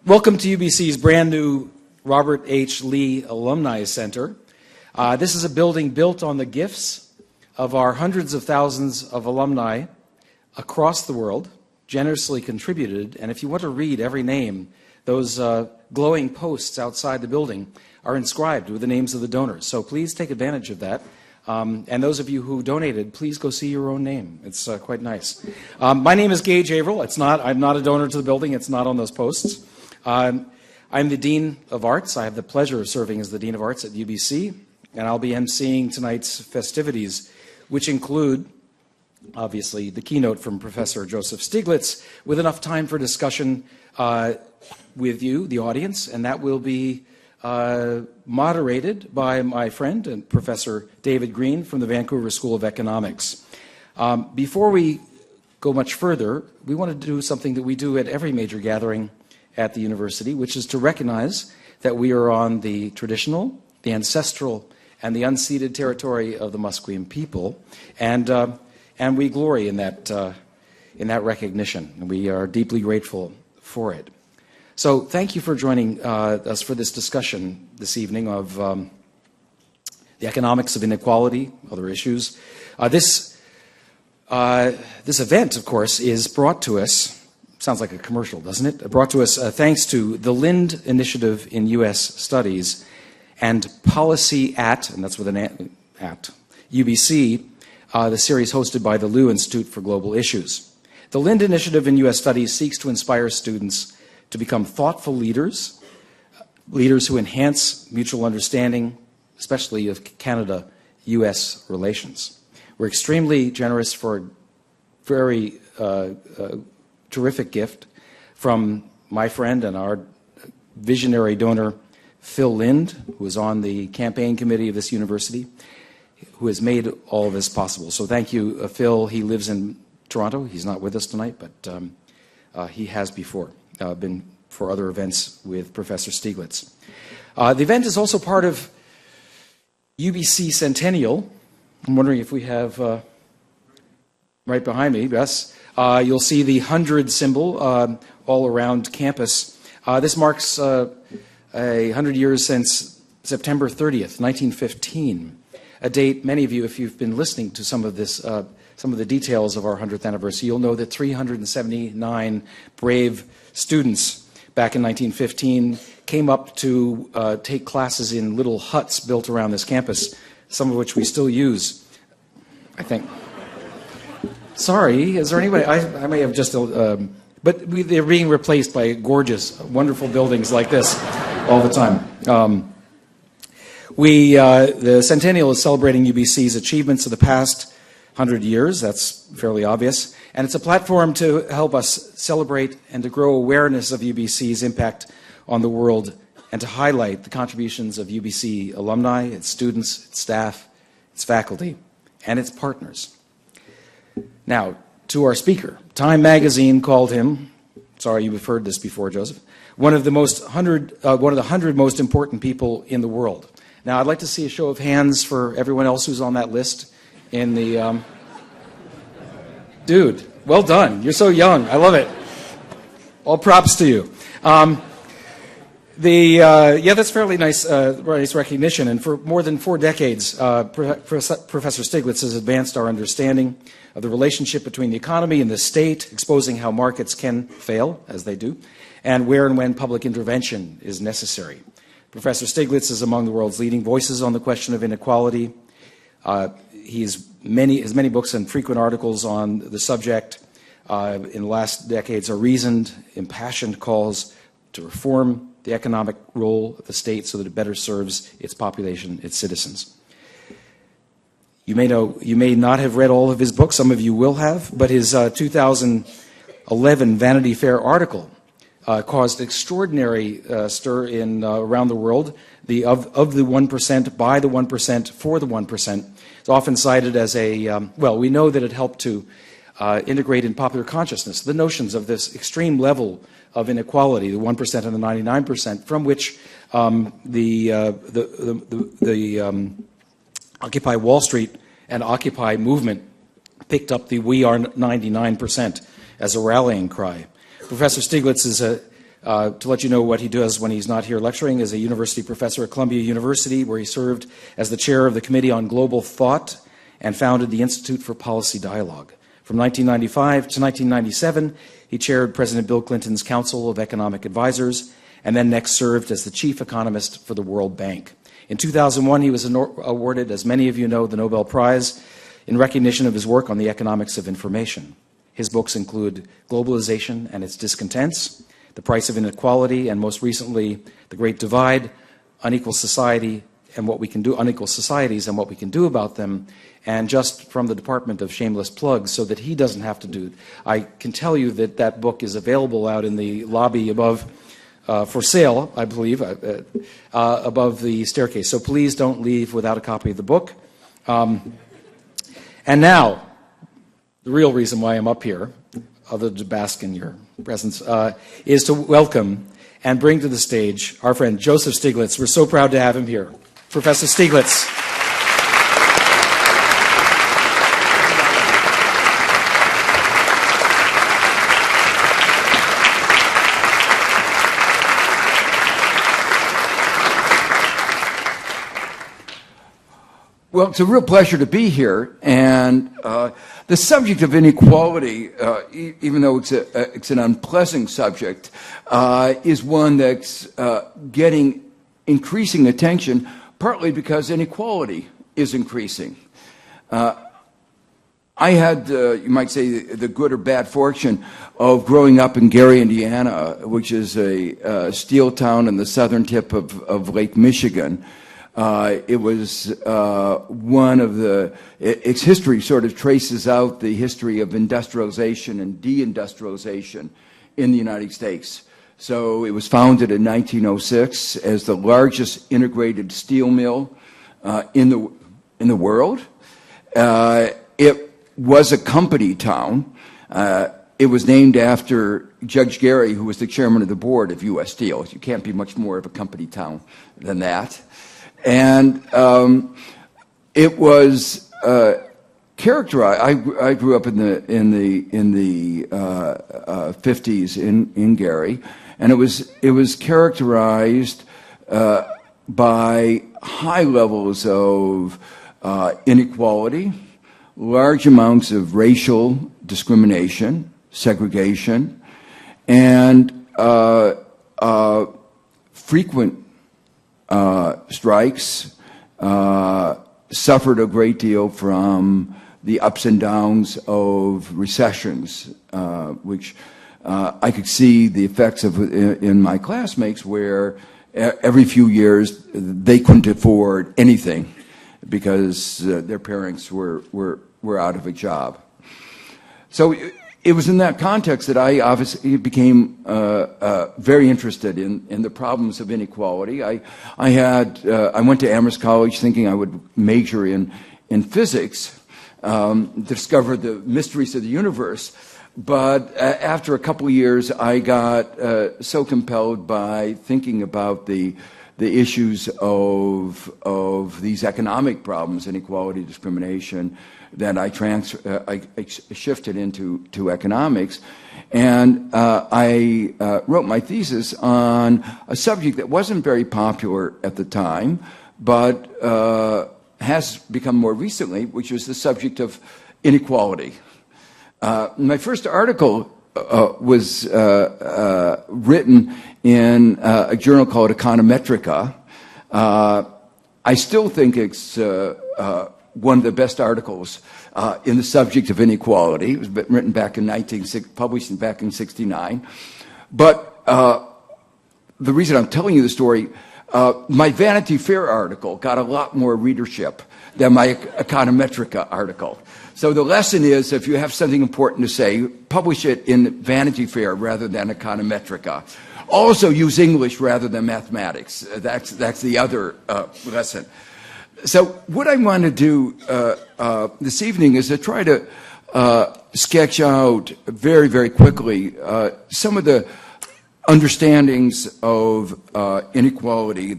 Welcome to UBC's brand new Robert H. Lee Alumni Center. This is a building built on the gifts of our hundreds of thousands of alumni across the world, generously contributed. And if you want to read every name, those glowing posts outside the building are inscribed with the names of the donors. So please take advantage of that. And those of you who donated, please go see your own name. It's quite nice. My name is Gage Averill. I'm not a donor to the building. It's not on those posts. I'm the Dean of Arts. I have the pleasure of serving as the Dean of Arts at UBC, and I'll be emceeing tonight's festivities, which include, obviously, the keynote from Professor Joseph Stiglitz, with enough time for discussion with you, the audience, and that will be moderated by my friend and Professor David Green from the Vancouver School of Economics. Before we go much further, we want to do something that we do at every major gathering at the university, which is to recognize that we are on the traditional, the ancestral, and the unceded territory of the Musqueam people, and we glory in that recognition, and we are deeply grateful for it. So thank you for joining us for this discussion this evening of the economics of inequality, other issues. This event, of course, is brought to us. Sounds like a commercial, doesn't it? Brought to us thanks to the Lind Initiative in U.S. Studies and Policy at, and that's with an at, UBC, the series hosted by the Liu Institute for Global Issues. The Lind Initiative in U.S. Studies seeks to inspire students to become thoughtful leaders who enhance mutual understanding, especially of Canada-U.S. relations. We're extremely generous for a very terrific gift from my friend and our visionary donor, Phil Lind, who is on the campaign committee of this university, who has made all of this possible. So thank you, Phil. He lives in Toronto. He's not with us tonight, but he has before been for other events with Professor Stiglitz. The event is also part of UBC Centennial. I'm wondering if we have, right behind me, yes, you'll see the 100 symbol all around campus. This marks 100 years since September 30th, 1915, a date many of you, if you've been listening to some of the details of our 100th anniversary, you'll know that 379 brave students back in 1915 came up to take classes in little huts built around this campus, some of which we still use, I think. Sorry, is there any way? I may have just, but they're being replaced by gorgeous, wonderful buildings like this all the time. The Centennial is celebrating UBC's achievements of the past 100 years. That's fairly obvious. And it's a platform to help us celebrate and to grow awareness of UBC's impact on the world and to highlight the contributions of UBC alumni, its students, its staff, its faculty, and its partners. Now, to our speaker. Time magazine called him, sorry you've heard this before, Joseph, one of the 100 most important people in the world. Now, I'd like to see a show of hands for everyone else who's on that list in the... Dude, well done. You're so young. I love it. All props to you. Yeah, that's fairly nice recognition. And for more than 4 decades, Professor Stiglitz has advanced our understanding of the relationship between the economy and the state, exposing how markets can fail, as they do, and where and when public intervention is necessary. Professor Stiglitz is among the world's leading voices on the question of inequality. He has many books and frequent articles on the subject. In the last decades, are reasoned, impassioned calls to reform the economic role of the state so that it better serves its population, its citizens. You may not have read all of his books, some of you will have, but his 2011 Vanity Fair article caused extraordinary stir in around the world. Of the 1%, by the 1%, for the 1%. It's often cited as we know that it helped to integrate in popular consciousness the notions of this extreme level of inequality, the 1% and the 99%, from which the Occupy Wall Street and Occupy movement picked up the "We are 99% as a rallying cry. Professor Stiglitz is a To let you know what he does when he's not here lecturing, is a university professor at Columbia University, where he served as the chair of the Committee on Global Thought and founded the Institute for Policy Dialogue. From 1995 to 1997, he chaired President Bill Clinton's Council of Economic Advisors, and then next served as the chief economist for the World Bank. In 2001, he was awarded, as many of you know, the Nobel Prize in recognition of his work on the economics of information. His books include Globalization and Its Discontents, The Price of Inequality, and most recently, The Great Divide, Unequal Society and What We Can Do, Unequal Societies and What We Can Do About Them. And just from the department of shameless plugs, so that he doesn't have to do it, I can tell you that that book is available out in the lobby above, for sale, I believe, above the staircase. So please don't leave without a copy of the book. And now, the real reason why I'm up here, other than to bask in your presence, is to welcome and bring to the stage our friend Joseph Stiglitz. We're so proud to have him here. Professor Stiglitz. Well, it's a real pleasure to be here, and the subject of inequality, even though it's an unpleasant subject, is one that's getting increasing attention, partly because inequality is increasing. I had, you might say, the good or bad fortune of growing up in Gary, Indiana, which is a steel town in the southern tip of Lake Michigan. It was one of its history sort of traces out the history of industrialization and deindustrialization in the United States. So it was founded in 1906 as the largest integrated steel mill in the world. It was a company town. It was named after Judge Gary, who was the chairman of the board of U.S. Steel. You can't be much more of a company town than that. And it was characterized. I grew up in the 50s in Gary, and it was characterized by high levels of inequality, large amounts of racial discrimination, segregation, and frequent strikes, suffered a great deal from the ups and downs of recessions, which I could see the effects of in my classmates, where every few years they couldn't afford anything because their parents were out of a job. So it was in that context that I obviously became very interested in the problems of inequality. I went to Amherst College thinking I would major in physics, discover the mysteries of the universe. But after a couple of years, I got so compelled by thinking about the issues of these economic problems, inequality, discrimination, that I shifted into economics, and I wrote my thesis on a subject that wasn't very popular at the time, but has become more recently, which was the subject of inequality. My first article was written in a journal called Econometrica. I still think it's one of the best articles in the subject of inequality. It was written back in published back in '69. But the reason I'm telling you the story, my Vanity Fair article got a lot more readership than my Econometrica article. So the lesson is, if you have something important to say, publish it in Vanity Fair rather than Econometrica. Also use English rather than mathematics. That's the other lesson. So what I want to do this evening is to try to sketch out very, very quickly some of the understandings of inequality,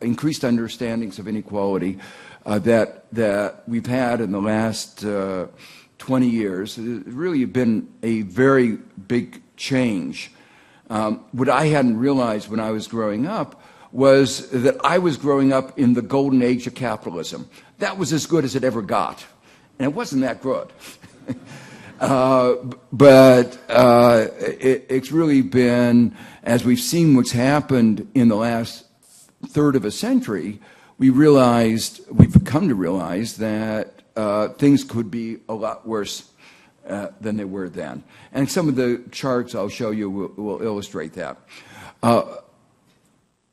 increased understandings of inequality that we've had in the last 20 years. It's really been a very big change What I hadn't realized when I was growing up was that I was growing up in the golden age of capitalism. That was as good as it ever got. And it wasn't that good. But it's really been, as we've seen what's happened in the last third of a century, we've come to realize that things could be a lot worse than they were then. And some of the charts I'll show you will illustrate that.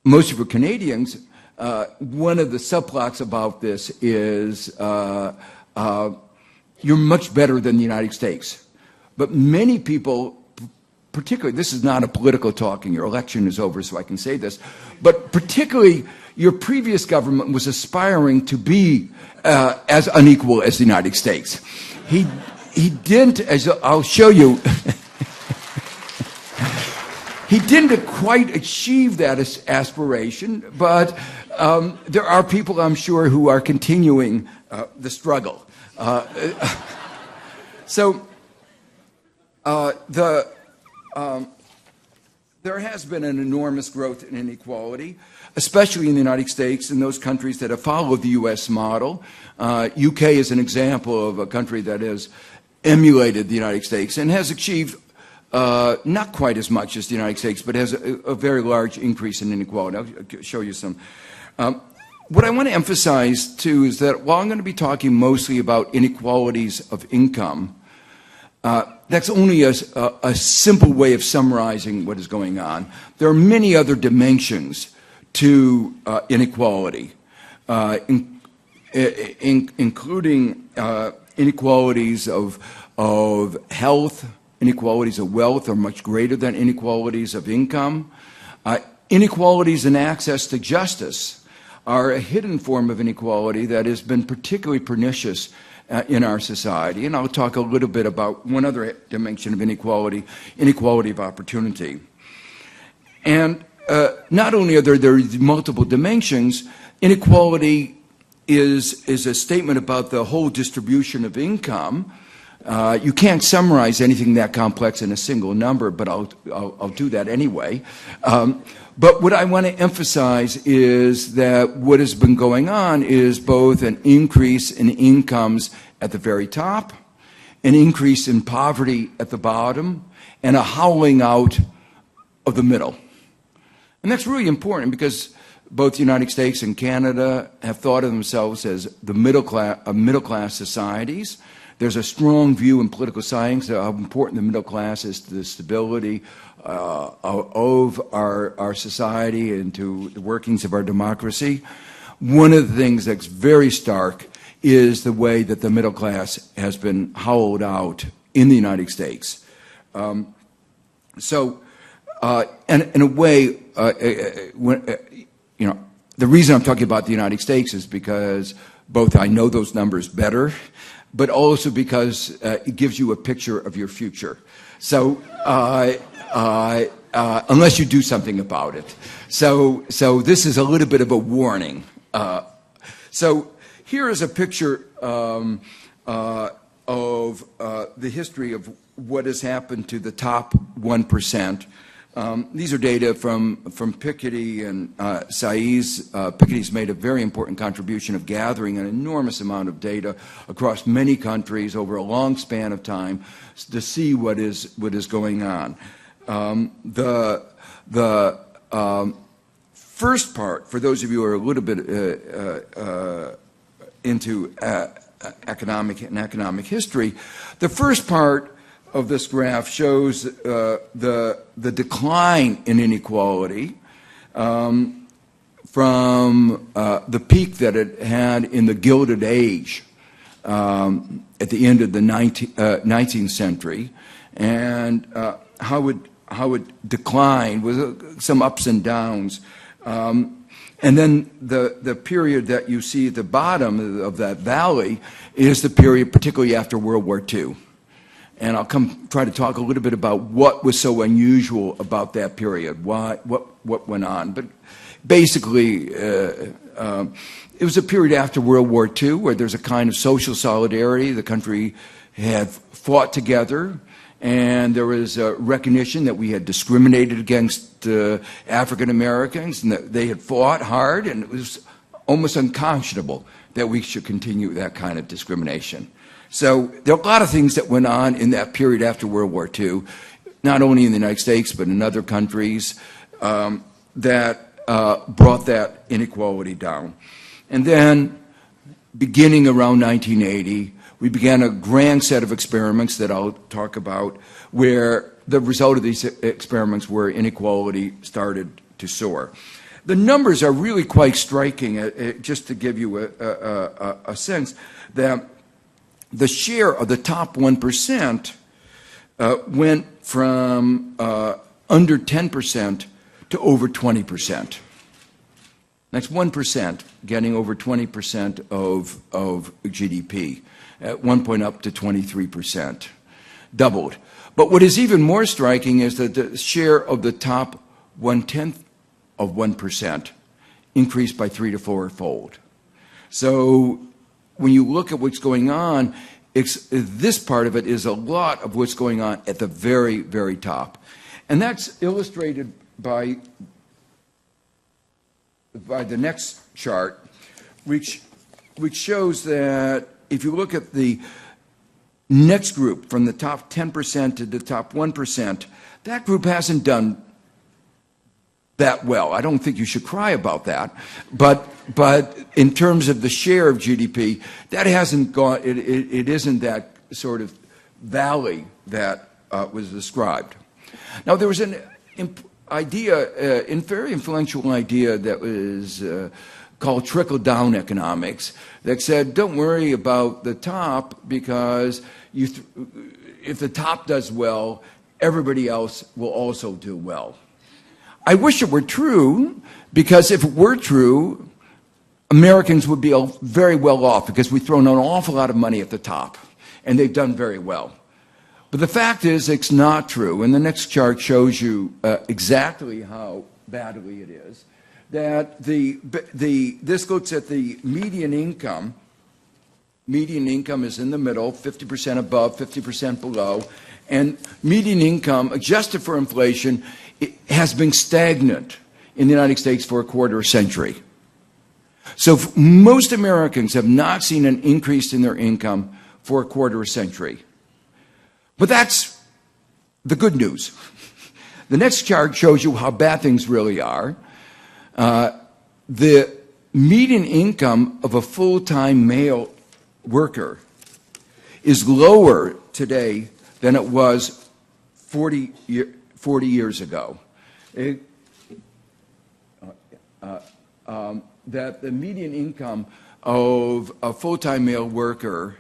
Most of you Canadians, one of the subplots about this is you're much better than the United States. But many people, particularly, this is not a political talking, your election is over, so I can say this, but particularly your previous government was aspiring to be as unequal as the United States. He didn't, as I'll show you, he didn't quite achieve that aspiration, but there are people, I'm sure, who are continuing the struggle. There has been an enormous growth in inequality, especially in the United States and those countries that have followed the U.S. model. UK is an example of a country that has emulated the United States and has achieved not quite as much as the United States, but has a very large increase in inequality. I'll show you some. What I want to emphasize, too, is that while I'm going to be talking mostly about inequalities of income, that's only a simple way of summarizing what is going on. There are many other dimensions to inequality, including inequalities of health. Inequalities of wealth are much greater than inequalities of income. Inequalities in access to justice are a hidden form of inequality that has been particularly pernicious in our society. And I'll talk a little bit about one other dimension of inequality, inequality of opportunity. And not only are there multiple dimensions, inequality is a statement about the whole distribution of income. You can't summarize anything that complex in a single number, but I'll do that anyway. But what I want to emphasize is that what has been going on is both an increase in incomes at the very top, an increase in poverty at the bottom, and a hollowing out of the middle. And that's really important because both the United States and Canada have thought of themselves as the middle class societies. There's a strong view in political science of how important the middle class is to the stability of our society and to the workings of our democracy. One of the things that's very stark is the way that the middle class has been hollowed out in the United States. And in a way, the reason I'm talking about the United States is because both I know those numbers better, but also because it gives you a picture of your future. So unless you do something about it. So this is a little bit of a warning. So here is a picture of the history of what has happened to the top 1%. These are data from Piketty and Saiz. Piketty's made a very important contribution of gathering an enormous amount of data across many countries over a long span of time to see what is going on. The first part, for those of you who are a little bit into economic history, the first part of this graph shows the decline in inequality from the peak that it had in the Gilded Age at the end of the 19th century, and how it declined with some ups and downs. And then the period that you see at the bottom of that valley is the period particularly after World War II. And I'll try to talk a little bit about what was so unusual about that period, what went on. But basically, it was a period after World War II where there's a kind of social solidarity. The country had fought together, and there was a recognition that we had discriminated against African Americans, and that they had fought hard, and it was almost unconscionable that we should continue that kind of discrimination. So there are a lot of things that went on in that period after World War II, not only in the United States but in other countries, that brought that inequality down. And then, beginning around 1980, we began a grand set of experiments that I'll talk about, where the result of these experiments where inequality started to soar. The numbers are really quite striking, just to give you a sense that the share of the top 1% went from under 10% to over 20%. That's 1% getting over 20% of GDP, at one point up to 23%, doubled. But what is even more striking is that the share of the top 1/10 of 1% increased by 3- to 4-fold. So when you look at what's going on, this part of it is a lot of what's going on at the very, very top. And that's illustrated by the next chart, which shows that if you look at the next group, from the top 10% to the top 1%, that group hasn't done that well. I don't think you should cry about that. But in terms of the share of GDP, that hasn't gone, it isn't that sort of valley that was described. Now, there was an idea, a very influential idea that was called trickle-down economics that said, don't worry about the top, because if the top does well, everybody else will also do well. I wish it were true, because if it were true, Americans would be very well off, because we've thrown an awful lot of money at the top, and they've done very well. But the fact is, it's not true, and the next chart shows you exactly how badly it is. That this looks at the median income. Median income is in the middle, 50% above, 50% below, and median income, adjusted for inflation, it has been stagnant in the United States for a quarter century. So most Americans have not seen an increase in their income for a quarter century. But that's the good news. The next chart shows you how bad things really are. The median income of a full-time male worker is lower today than it was 40 years ago. That the median income of a full-time male worker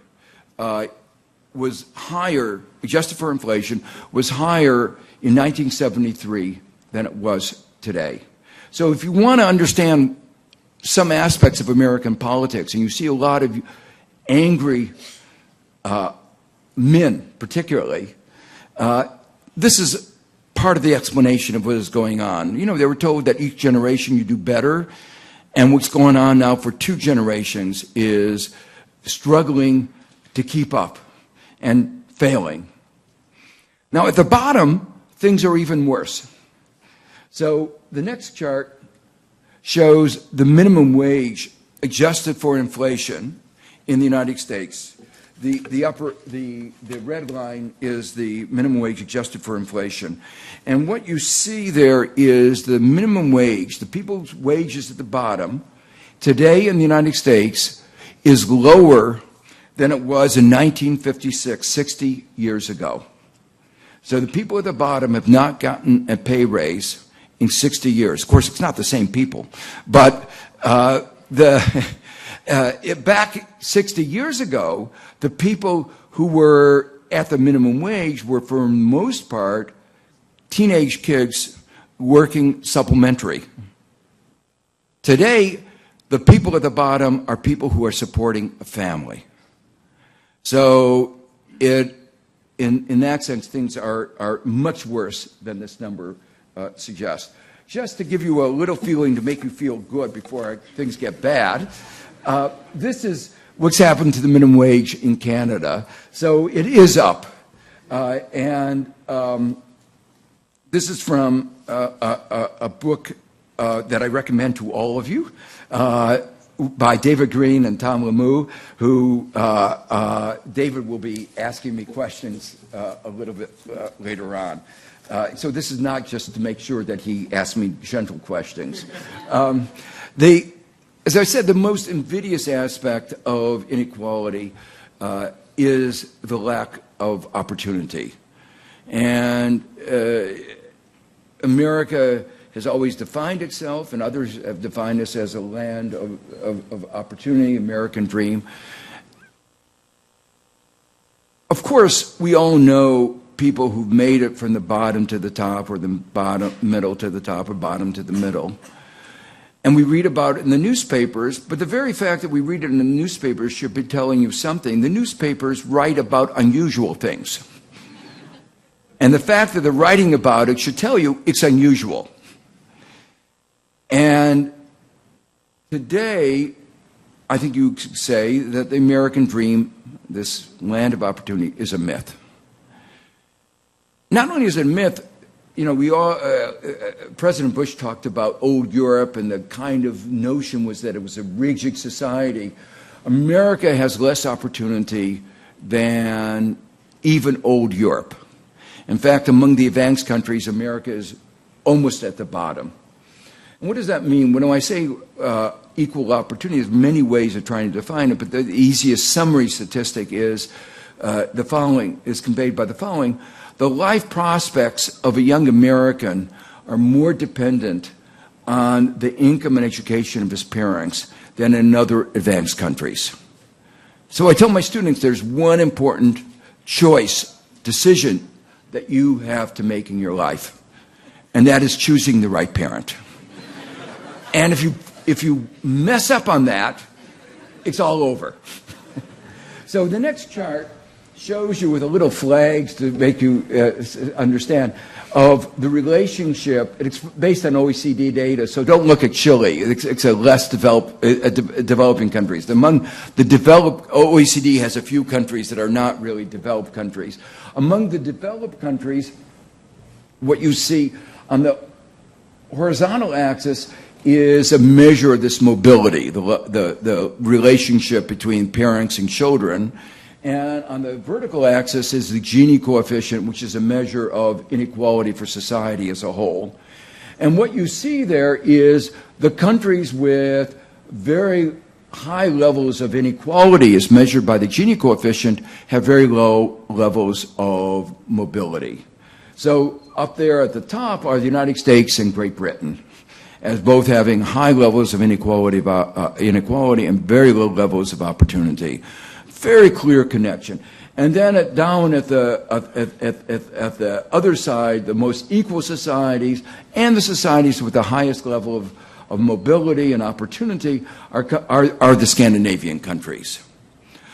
was higher, adjusted for inflation, was higher in 1973 than it was today. So if you want to understand some aspects of American politics, and you see a lot of angry men particularly, this is part of the explanation of what is going on. You know, they were told that each generation you do better, and what's going on now for 2 generations is struggling to keep up and failing. Now at the bottom, things are even worse. So the next chart shows the minimum wage adjusted for inflation in the United States. The red line is the minimum wage adjusted for inflation. And what you see there is the minimum wage, the people's wages at the bottom, today in the United States is lower than it was in 1956, 60 years ago. So the people at the bottom have not gotten a pay raise in 60 years. Of course, it's not the same people, but back 60 years ago, the people who were at the minimum wage were, for the most part, teenage kids working supplementary. Today, the people at the bottom are people who are supporting a family. So in that sense, things are much worse than this number suggests. Just to give you a little feeling to make you feel good before things get bad, this is what's happened to the minimum wage in Canada. So it is up. This is from a book that I recommend to all of you by David Green and Tom Lemieux, who David will be asking me questions a little bit later on. So this is not just to make sure that he asks me gentle questions. As I said, the most invidious aspect of inequality is the lack of opportunity. And America has always defined itself, and others have defined us as a land of opportunity, American dream. Of course, we all know people who've made it from the bottom to the top, or the middle to the top, or bottom to the middle. And we read about it in the newspapers, but the very fact that we read it in the newspapers should be telling you something. The newspapers write about unusual things. And the fact that they're writing about it should tell you it's unusual. And today, I think you could say that the American dream, this land of opportunity, is a myth. Not only is it a myth, you know, President Bush talked about old Europe, and the kind of notion was that it was a rigid society. America has less opportunity than even old Europe. In fact, among the advanced countries, America is almost at the bottom. And what does that mean? When I say equal opportunity, there's many ways of trying to define it, but the easiest summary statistic is the following, is conveyed by the following. The life prospects of a young American are more dependent on the income and education of his parents than in other advanced countries. So I tell my students there's one important choice, decision, that you have to make in your life, and that is choosing the right parent. And if you mess up on that, it's all over. So the next chart shows you with a little flags to make you understand of the relationship. It's based on OECD data, so don't look at Chile. It's a less developing countries. Among the developed, OECD has a few countries that are not really developed countries. Among the developed countries, what you see on the horizontal axis is a measure of this mobility, the relationship between parents and children. And on the vertical axis is the Gini coefficient, which is a measure of inequality for society as a whole. And what you see there is the countries with very high levels of inequality, as measured by the Gini coefficient, have very low levels of mobility. So up there at the top are the United States and Great Britain, as both having high levels of inequality and very low levels of opportunity. Very clear connection. And then down at the other side, the most equal societies and the societies with the highest level of mobility and opportunity are the Scandinavian countries.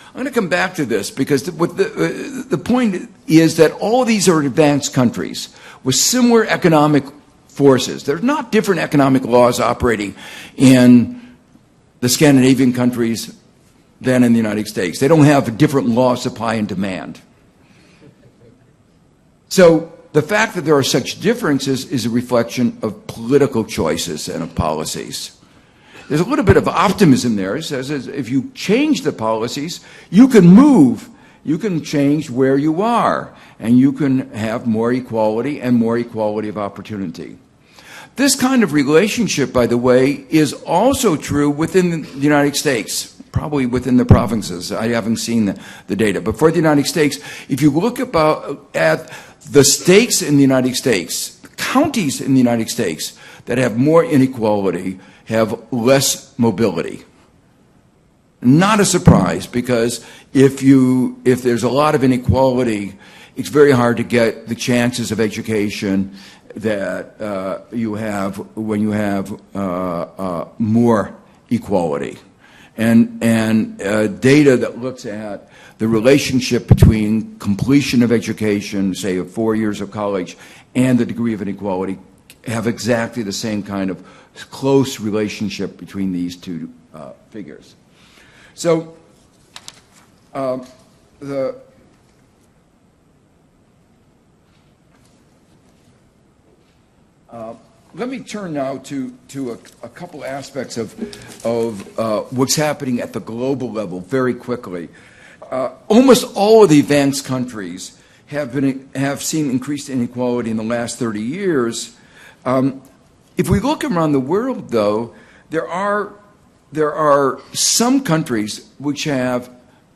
I'm going to come back to this because the point is that all these are advanced countries with similar economic forces. There's not different economic laws operating in the Scandinavian countries than in the United States. They don't have a different law of supply and demand. So the fact that there are such differences is a reflection of political choices and of policies. There's a little bit of optimism there. It says if you change the policies, you can move. You can change where you are, and you can have more equality and more equality of opportunity. This kind of relationship, by the way, is also true within the United States. Probably within the provinces. I haven't seen the data. But for the United States, if you look at the states in the United States, the counties in the United States that have more inequality have less mobility. Not a surprise, because if there's a lot of inequality, it's very hard to get the chances of education that you have when you have more equality. And data that looks at the relationship between completion of education, say of 4 years of college, and the degree of inequality have exactly the same kind of close relationship between these two figures. So Let me turn now to a couple aspects of what's happening at the global level very quickly. Almost all of the advanced countries have seen increased inequality in the last 30 years. If we look around the world, though, there are some countries which have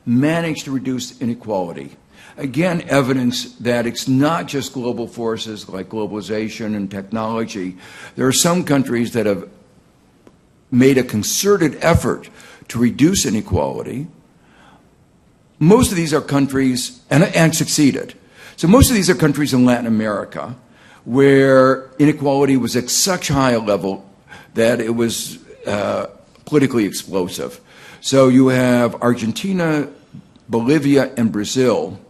managed to reduce inequality. Again, evidence that it's not just global forces like globalization and technology. There are some countries that have made a concerted effort to reduce inequality. Most of these are countries, and succeeded. So most of these are countries in Latin America where inequality was at such high a level that it was politically explosive. So you have Argentina, Bolivia, and Brazil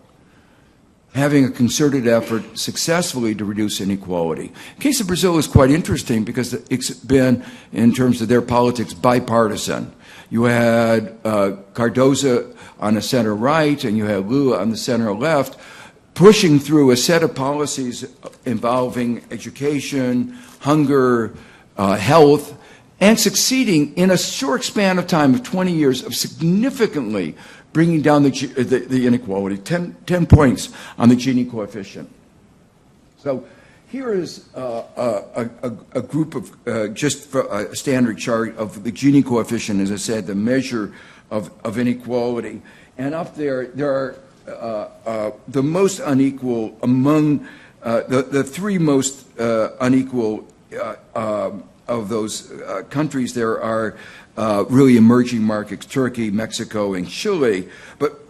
having a concerted effort successfully to reduce inequality. The case of Brazil is quite interesting because it's been, in terms of their politics, bipartisan. You had Cardoso on the center right, and you had Lula on the center left, pushing through a set of policies involving education, hunger, health, and succeeding in a short span of time of 20 years of significantly bringing down the inequality, 10 points on the Gini coefficient. So here is a group of, just for a standard chart of the Gini coefficient, as I said, the measure of inequality. And up there are the most unequal among the three most unequal of those countries. There are really emerging markets, Turkey, Mexico, and Chile. But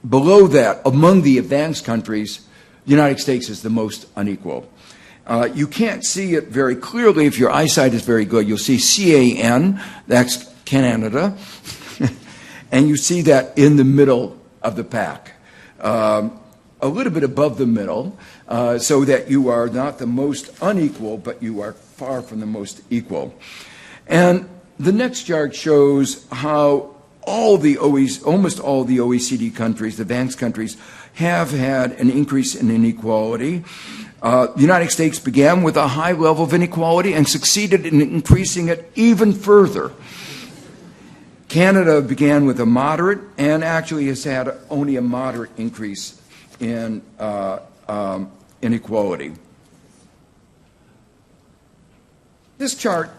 below that, among the advanced countries, the United States is the most unequal. You can't see it very clearly. If your eyesight is very good, you'll see CAN, that's Canada, and you see that in the middle of the pack. A little bit above the middle, so that you are not the most unequal, but you are far from the most equal. And the next chart shows how almost all the OECD countries, the advanced countries, have had an increase in inequality. The United States began with a high level of inequality and succeeded in increasing it even further. Canada began with a moderate and actually has had only a moderate increase in inequality. This chart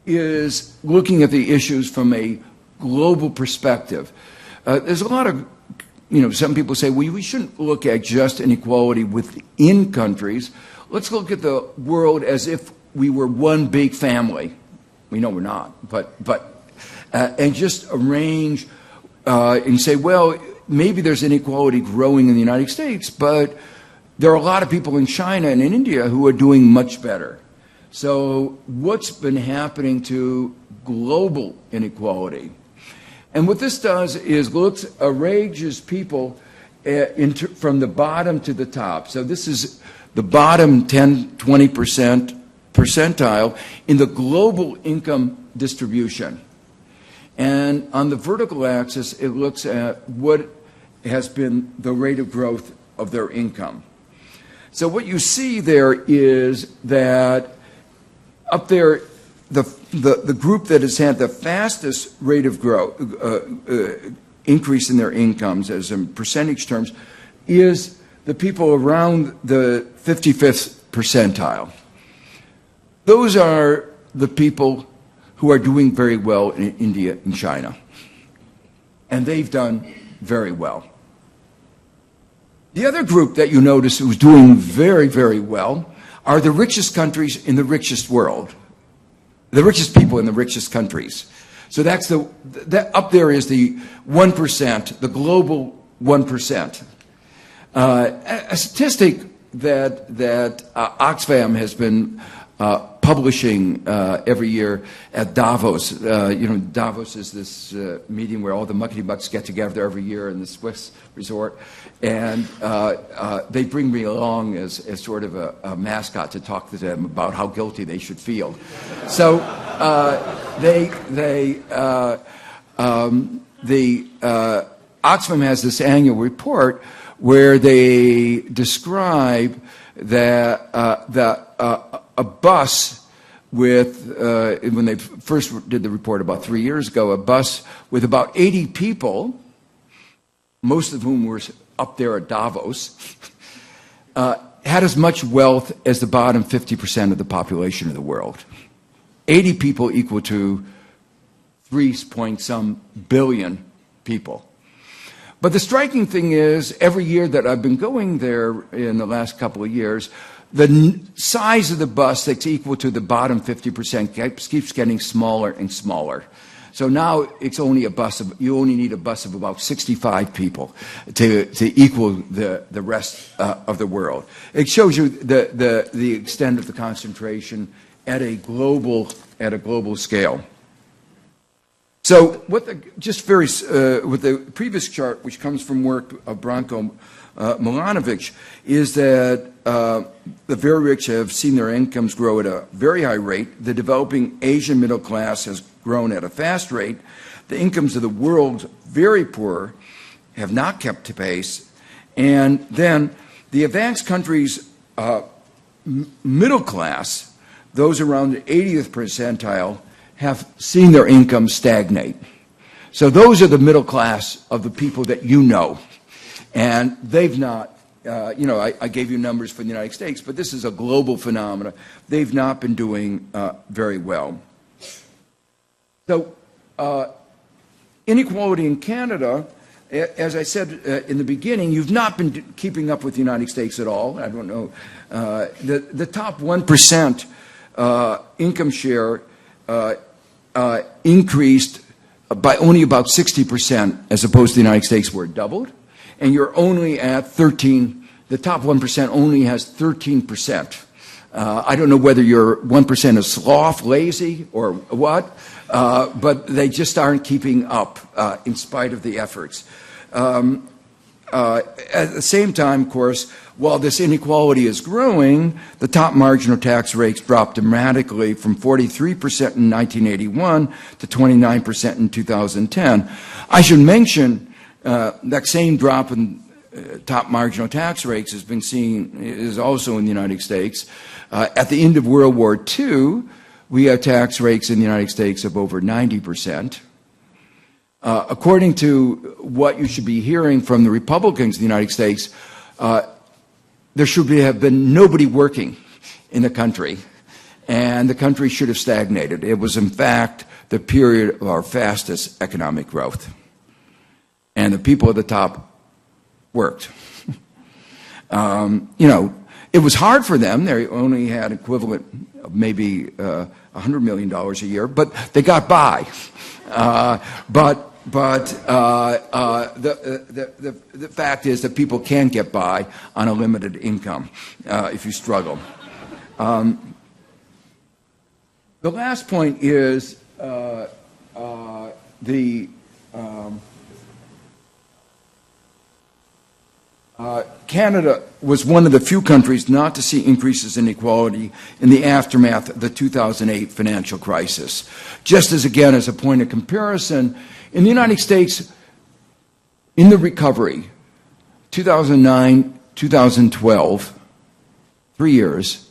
is looking at the issues from a global perspective. There's a lot of, some people say, well, we shouldn't look at just inequality within countries. Let's look at the world as if we were one big family. We know we're not, and just arrange and say, well, maybe there's inequality growing in the United States, but there are a lot of people in China and in India who are doing much better. So what's been happening to global inequality? And what this does is arranges people from the bottom to the top. So this is the bottom 10, 20% percentile in the global income distribution. And on the vertical axis, it looks at what has been the rate of growth of their income. So what you see there is that up there, the group that has had the fastest rate of growth, increase in their incomes as in percentage terms, is the people around the 55th percentile. Those are the people who are doing very well in India and China. And they've done very well. The other group that you notice who's doing very, very well are the richest countries in the richest world. The richest people in the richest countries. So that's up there is the 1%, the global 1%. A statistic that Oxfam has been publishing every year at Davos. Davos is this meeting where all the muckety-mucks get together every year in the Swiss resort. And they bring me along as sort of a mascot to talk to them about how guilty they should feel. So Oxfam has this annual report where they describe that a bus with, when they first did the report about 3 years ago, a bus with about 80 people, most of whom were up there at Davos, had as much wealth as the bottom 50% of the population of the world. 80 people equal to 3-point-some billion people. But the striking thing is, every year that I've been going there in the last couple of years, the size of the bus that's equal to the bottom 50% keeps getting smaller and smaller. So now it's only you only need a bus of about 65 people to equal the rest of the world. It shows you the extent of the concentration at a global scale. So with the previous chart, which comes from work of Branko Milanovic, is that the very rich have seen their incomes grow at a very high rate. The developing Asian middle class has grown at a fast rate. The incomes of the world, very poor, have not kept pace. And then the advanced countries' middle class, those around the 80th percentile, have seen their income stagnate. So those are the middle class of the people that you know. And they've not, I gave you numbers for the United States, but this is a global phenomenon. They've not been doing very well. So inequality in Canada, as I said in the beginning, you've not been keeping up with the United States at all. I don't know. The top 1% income share increased by only about 60%, as opposed to the United States, where it doubled. And you're only at 13, the top 1% only has 13%. I don't know whether your 1% is sloth, lazy, or what, but they just aren't keeping up in spite of the efforts. At the same time, of course, while this inequality is growing, the top marginal tax rates dropped dramatically from 43% in 1981 to 29% in 2010. I should mention that same drop in top marginal tax rates has been seen, is also in the United States. At the end of World War II, we had tax rates in the United States of over 90%. According to what you should be hearing from the Republicans in the United States, there should have been nobody working in the country, and the country should have stagnated. It was, in fact, the period of our fastest economic growth. And the people at the top worked. It was hard for them. They only had equivalent of maybe $100 million a year, but they got by. But the fact is that people can get by on a limited income if you struggle. The last point is Canada was one of the few countries not to see increases in inequality in the aftermath of the 2008 financial crisis. Just as, again, as a point of comparison, in the United States, in the recovery, 2009, 2012, 3 years,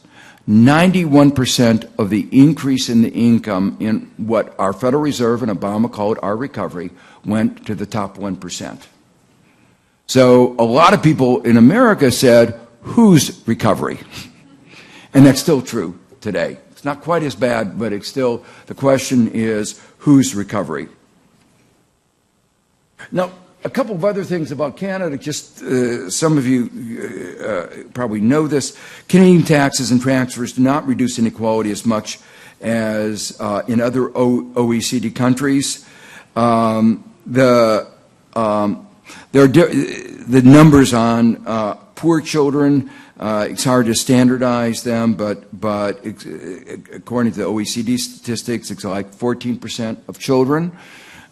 91% of the increase in the income in what our Federal Reserve and Obama called our recovery went to the top 1%. So a lot of people in America said, whose recovery? And that's still true today. It's not quite as bad, but it's still, the question is, whose recovery? Now, a couple of other things about Canada, just some of you probably know this. Canadian taxes and transfers do not reduce inequality as much as in other OECD countries. The numbers on poor children, it's hard to standardize them, but according to the OECD statistics, it's like 14% of children.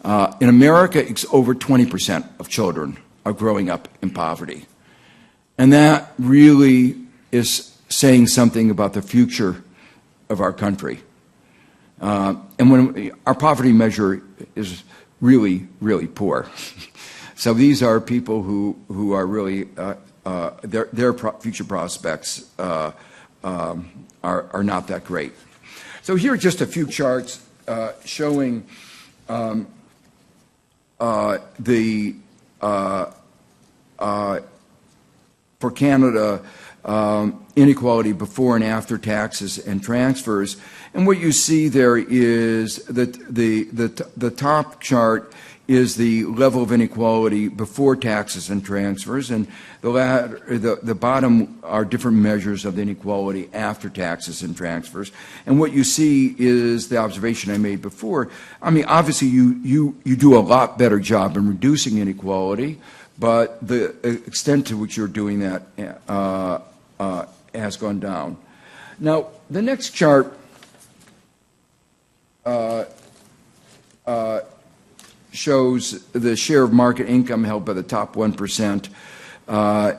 In America, it's over 20% of children are growing up in poverty. And that really is saying something about the future of our country. And when our poverty measure is really, really poor. So these are people who are really, their future prospects are not that great. So here are just a few charts showing for Canada, inequality before and after taxes and transfers. And what you see there is that the top chart is the level of inequality before taxes and transfers, and the bottom are different measures of inequality after taxes and transfers. And what you see is the observation I made before. I mean, obviously you do a lot better job in reducing inequality, but the extent to which you're doing that has gone down. Now, the next chart shows the share of market income held by the top 1%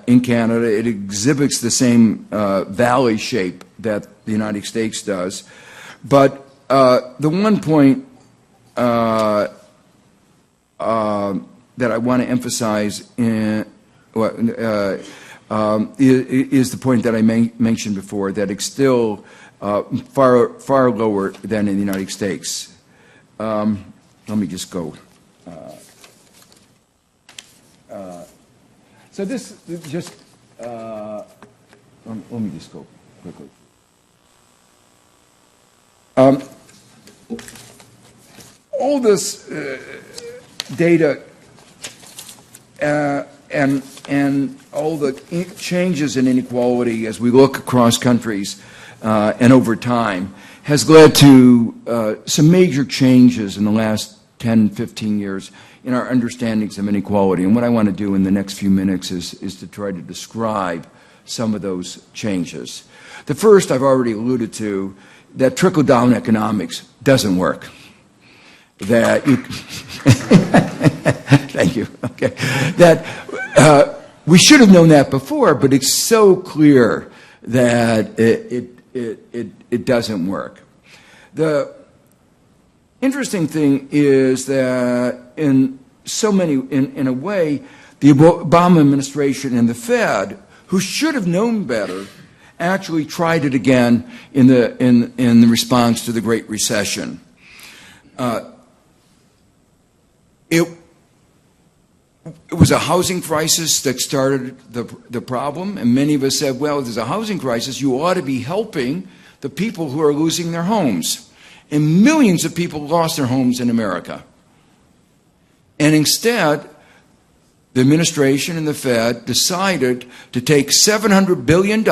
in Canada. It exhibits the same valley shape that the United States does. But the one point that I want to emphasize is the point that I mentioned before, that it's still far lower than in the United States. Let me just go. So this just, let me just go quickly. All this data and all the changes in inequality as we look across countries and over time has led to some major changes in the last 10, 15 years in our understandings of inequality. And what I want to do in the next few minutes is to try to describe some of those changes. The first I've already alluded to, that trickle-down economics doesn't work. That you thank you. Okay. That we should have known that before, but it's so clear that it doesn't work. The interesting thing is that in a way, the Obama administration and the Fed, who should have known better, actually tried it again in the response to the Great Recession. It was a housing crisis that started the problem, and many of us said, well, if there's a housing crisis, you ought to be helping the people who are losing their homes. And millions of people lost their homes in America. And instead, the administration and the Fed decided to take $700 billion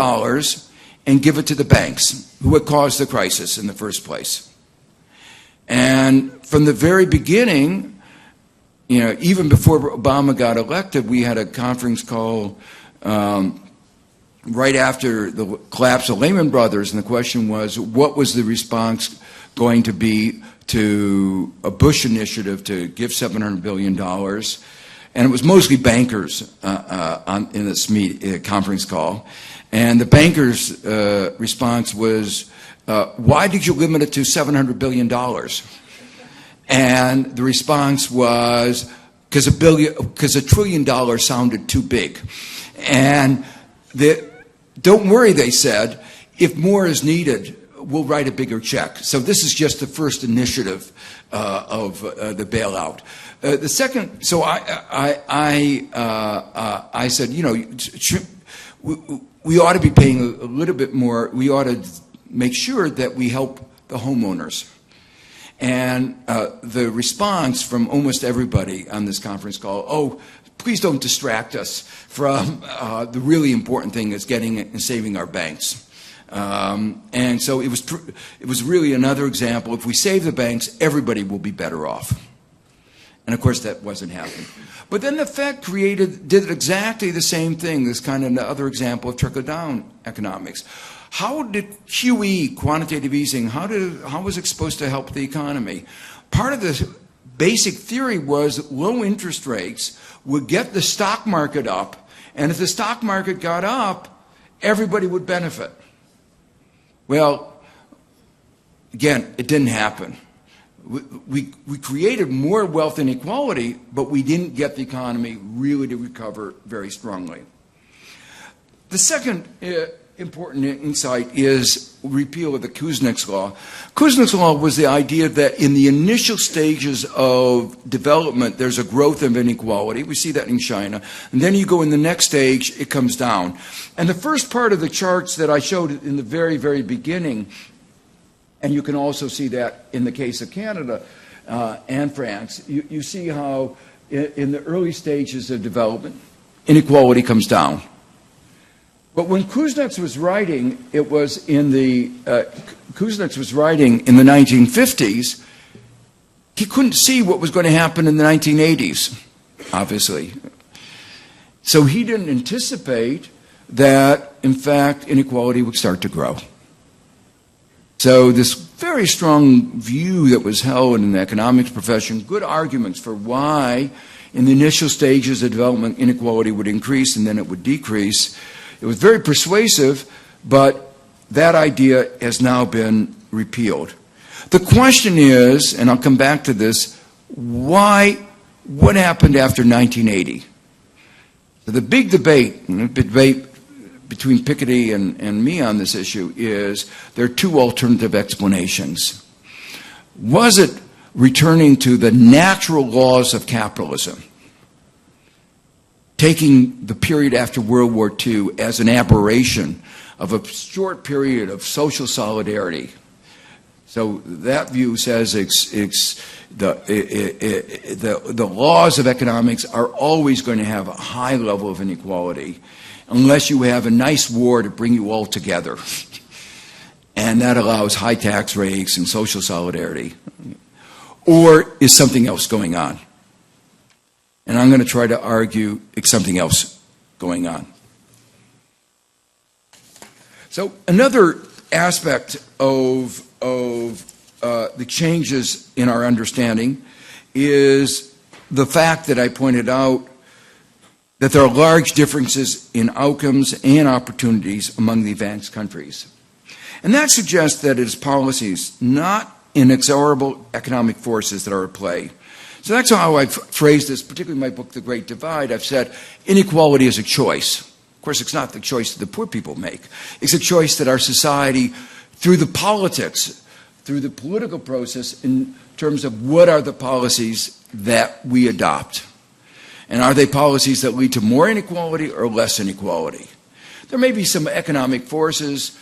and give it to the banks who had caused the crisis in the first place. And from the very beginning, even before Obama got elected, we had a conference call right after the collapse of Lehman Brothers, and the question was, what was the response going to be to a Bush initiative to give $700 billion? And it was mostly bankers in this conference call. And the bankers' response was, why did you limit it to $700 billion? And the response was, because $1 trillion sounded too big. And don't worry, they said, if more is needed, we'll write a bigger check. So this is just the first initiative of the bailout. The second, so I said, we ought to be paying a little bit more. We ought to make sure that we help the homeowners. And the response from almost everybody on this conference call, oh, please don't distract us from the really important thing is getting and saving our banks. And so it was really another example. If we save the banks, everybody will be better off. And of course, that wasn't happening. But then the Fed did exactly the same thing, this kind of other example of trickle-down economics. How did QE, quantitative easing, how was it supposed to help the economy? Part of the basic theory was low interest rates would get the stock market up, and if the stock market got up, everybody would benefit. Well, again, it didn't happen. We created more wealth inequality, but we didn't get the economy really to recover very strongly. The second important insight is repeal of the Kuznets law. Kuznets law was the idea that in the initial stages of development, there's a growth of inequality. We see that in China. And then you go in the next stage, it comes down. And the first part of the charts that I showed in the very, very beginning, and you can also see that in the case of Canada and France, you see how in the early stages of development, inequality comes down. But when Kuznets was writing, it was in the Kuznets was writing in the 1950s. He couldn't see what was going to happen in the 1980s, obviously. So he didn't anticipate that, in fact, inequality would start to grow. So this very strong view that was held in the economics profession, good arguments for why in the initial stages of development inequality would increase and then it would decrease. It was very persuasive, but that idea has now been repealed. The question is, and I'll come back to this, what happened after 1980? So the big debate between Piketty and me on this issue is there are two alternative explanations. Was it returning to the natural laws of capitalism, taking the period after World War II as an aberration of a short period of social solidarity? So that view says the laws of economics are always going to have a high level of inequality unless you have a nice war to bring you all together. And that allows high tax rates and social solidarity. Or is something else going on? And I'm going to try to argue it's something else going on. So another aspect of the changes in our understanding is the fact that I pointed out that there are large differences in outcomes and opportunities among the advanced countries. And that suggests that it is policies, not inexorable economic forces, that are at play. So that's how I've phrased this, particularly in my book, The Great Divide. I've said inequality is a choice. Of course, it's not the choice that the poor people make. It's a choice that our society, through the politics, through the political process, in terms of what are the policies that we adopt. And are they policies that lead to more inequality or less inequality? There may be some economic forces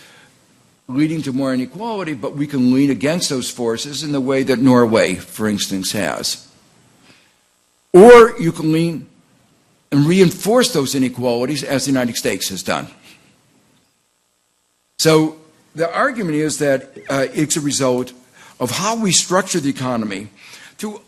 leading to more inequality, but we can lean against those forces in the way that Norway, for instance, has. Or you can lean and reinforce those inequalities as the United States has done. So the argument is that it's a result of how we structure the economy through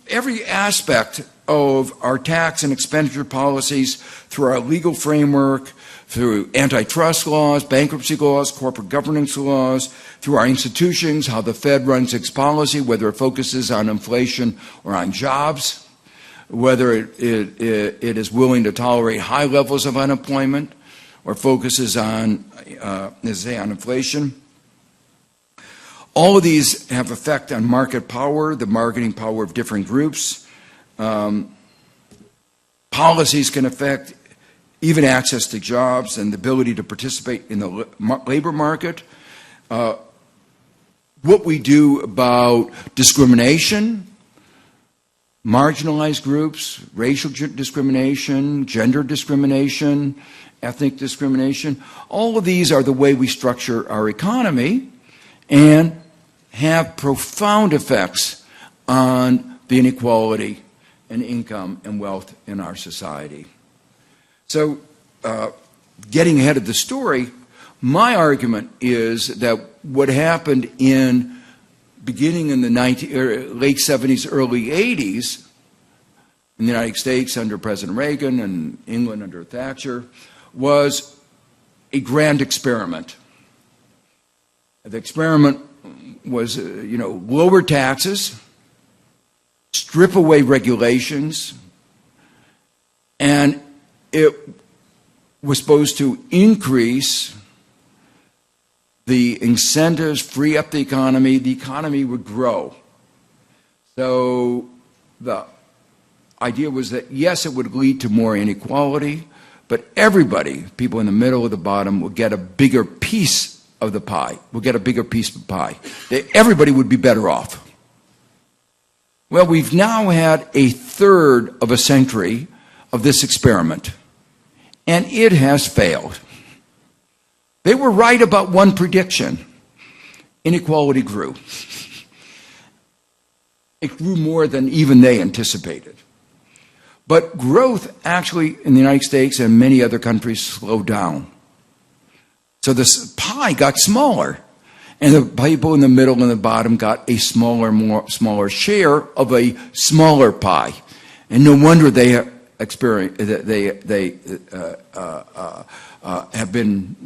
every aspect of our tax and expenditure policies, through our legal framework, through antitrust laws, bankruptcy laws, corporate governance laws, through our institutions, how the Fed runs its policy, whether it focuses on inflation or on jobs, whether it is willing to tolerate high levels of unemployment or focuses on, on inflation. All of these have effect on market power, the bargaining power of different groups. Policies can affect even access to jobs and the ability to participate in the labor market. What we do about discrimination, marginalized groups, racial discrimination, gender discrimination, ethnic discrimination, all of these are the way we structure our economy and have profound effects on the inequality and income and wealth in our society. So, getting ahead of the story, my argument is that what happened beginning in the late 70s, early 80s, in the United States under President Reagan and England under Thatcher, was a grand experiment. The experiment was, lower taxes, strip away regulations, and it was supposed to increase the incentives, free up the economy would grow. So the idea was that, yes, it would lead to more inequality, but everybody, people in the middle or the bottom, would get a bigger piece of the pie, would get a bigger piece of the pie. Everybody would be better off. Well, we've now had a third of a century of this experiment, and it has failed. They were right about one prediction. Inequality grew. It grew more than even they anticipated. But growth actually in the United States and many other countries slowed down. So this pie got smaller, and the people in the middle and the bottom got a smaller share of a smaller pie. And no wonder they have been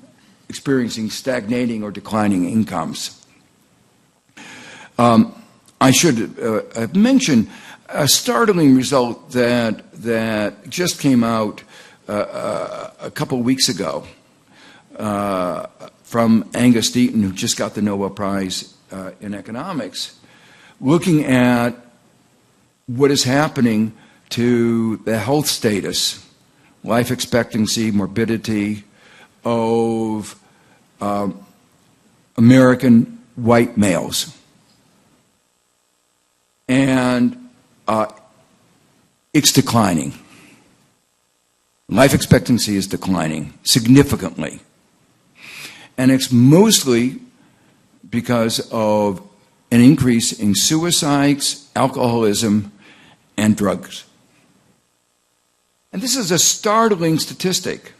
experiencing stagnating or declining incomes. I should have mentioned a startling result that just came out a couple of weeks ago from Angus Deaton, who just got the Nobel Prize in economics, looking at what is happening to the health status, life expectancy, morbidity of American white males. And it's declining. Life expectancy is declining significantly. And it's mostly because of an increase in suicides, alcoholism, and drugs. And this is a startling statistic.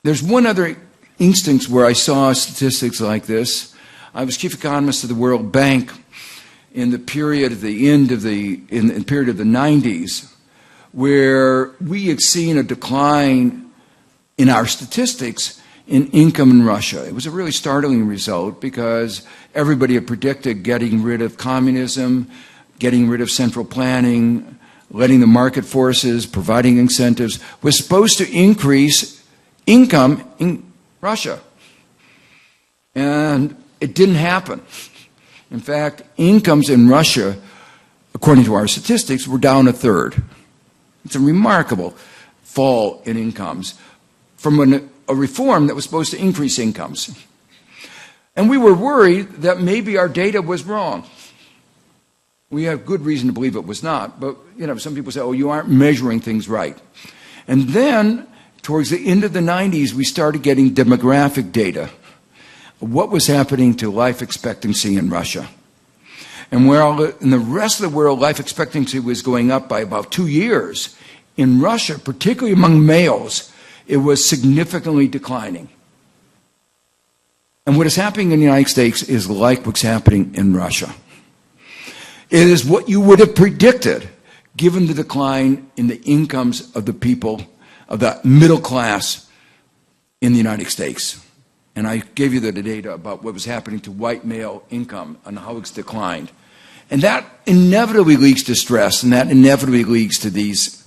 There's one other instance where I saw statistics like this. I was chief economist of the World Bank in the period of the period of the 90s, where we had seen a decline in our statistics in income in Russia. It was a really startling result because everybody had predicted getting rid of communism, getting rid of central planning, letting the market forces, providing incentives, was supposed to increase income in Russia. And it didn't happen. In fact, incomes in Russia, according to our statistics, were down a third. It's a remarkable fall in incomes from a reform that was supposed to increase incomes. And we were worried that maybe our data was wrong. We have good reason to believe it was not, but some people say, oh, you aren't measuring things right. And then, towards the end of the 90s, we started getting demographic data. What was happening to life expectancy in Russia. And while in the rest of the world, life expectancy was going up by about 2 years, in Russia, particularly among males, it was significantly declining. And what is happening in the United States is like what's happening in Russia. It is what you would have predicted, given the decline in the incomes of the people, of the middle class in the United States. And I gave you the data about what was happening to white male income and how it's declined. And that inevitably leads to stress, and that inevitably leads to these,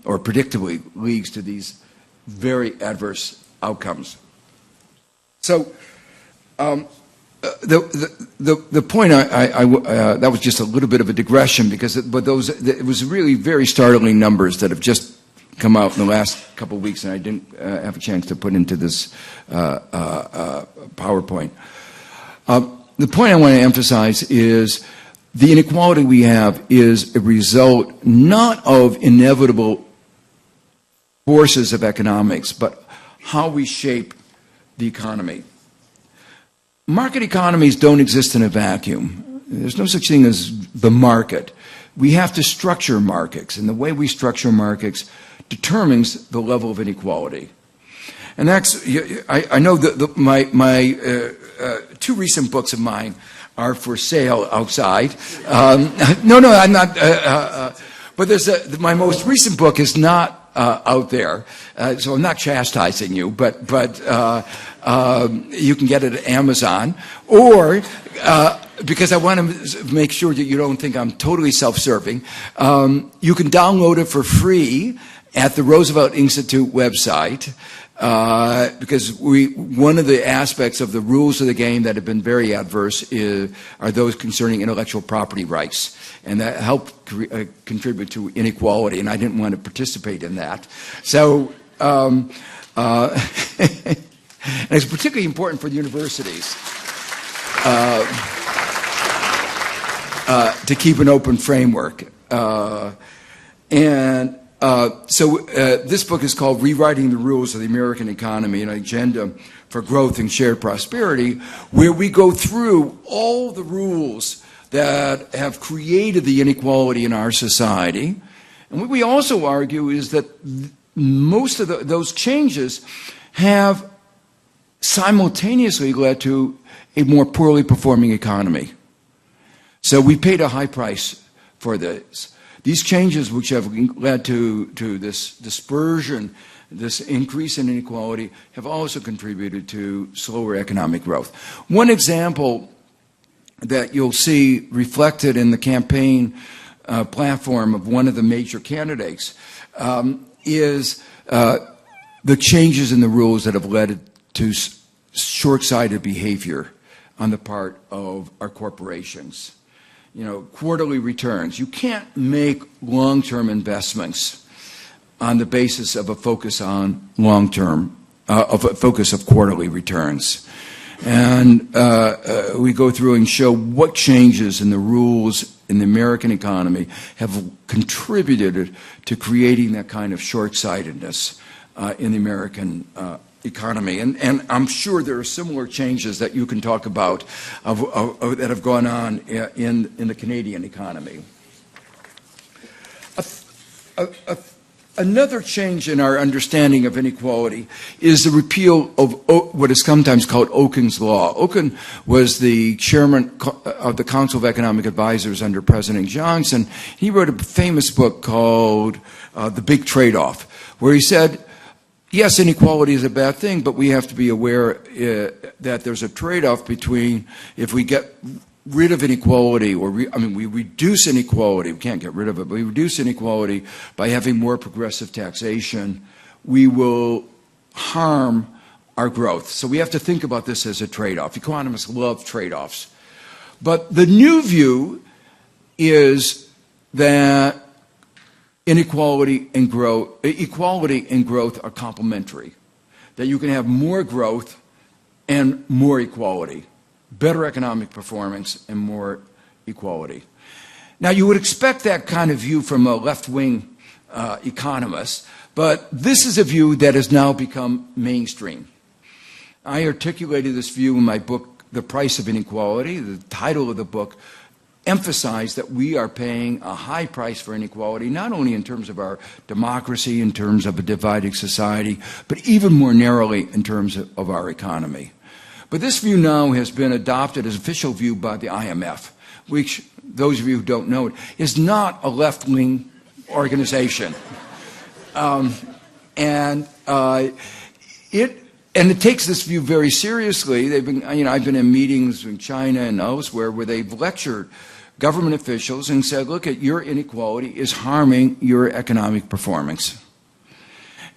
or predictably leads to these very adverse outcomes. So the point, that was just a little bit of a digression, because it was really very startling numbers that have just come out in the last couple of weeks, and I didn't have a chance to put into this PowerPoint. The point I want to emphasize is the inequality we have is a result not of inevitable forces of economics, but how we shape the economy. Market economies don't exist in a vacuum. There's no such thing as the market. We have to structure markets, and the way we structure markets determines the level of inequality. And that's, I know that my two recent books of mine are for sale outside. No, I'm not, but my most recent book is not out there, so I'm not chastising you, but you can get it at Amazon, or because I want to make sure that you don't think I'm totally self-serving, you can download it for free at the Roosevelt Institute website. because one of the aspects of the rules of the game that have been very adverse are those concerning intellectual property rights, and that helped contribute to inequality, and I didn't want to participate in that. So, and it's particularly important for the universities to keep an open framework. So this book is called Rewriting the Rules of the American Economy, an Agenda for Growth and Shared Prosperity, where we go through all the rules that have created the inequality in our society. And what we also argue is that most of those changes have simultaneously led to a more poorly performing economy. So we paid a high price for this. These changes, which have led to this dispersion, this increase in inequality, have also contributed to slower economic growth. One example that you'll see reflected in the campaign platform of one of the major candidates is the changes in the rules that have led to short-sighted behavior on the part of our corporations. Quarterly returns. You can't make long-term investments on the basis of a focus on long-term, of a focus of quarterly returns. And we go through and show what changes in the rules in the American economy have contributed to creating that kind of short-sightedness in the American economy. And I'm sure there are similar changes that you can talk about that have gone on in the Canadian economy. Another change in our understanding of inequality is the repeal of what is sometimes called Okun's Law. Okun was the chairman of the Council of Economic Advisors under President Johnson. He wrote a famous book called The Big Trade-Off, where he said, yes, inequality is a bad thing, but we have to be aware that there's a trade-off between if we get rid of inequality, we reduce inequality, we can't get rid of it, but we reduce inequality by having more progressive taxation, we will harm our growth. So we have to think about this as a trade-off. Economists love trade-offs. But the new view is that equality and growth are complementary, that you can have more growth and more equality, better economic performance and more equality. Now, you would expect that kind of view from a left-wing economist, but this is a view that has now become mainstream. I articulated this view in my book, The Price of Inequality. The title of the book emphasized that we are paying a high price for inequality, not only in terms of our democracy, in terms of a divided society, but even more narrowly in terms of our economy. But this view now has been adopted as official view by the IMF, which, those of you who don't know it, is not a left-wing organization. And it takes this view very seriously. I've been in meetings in China and elsewhere where they've lectured government officials and said, look, your inequality is harming your economic performance.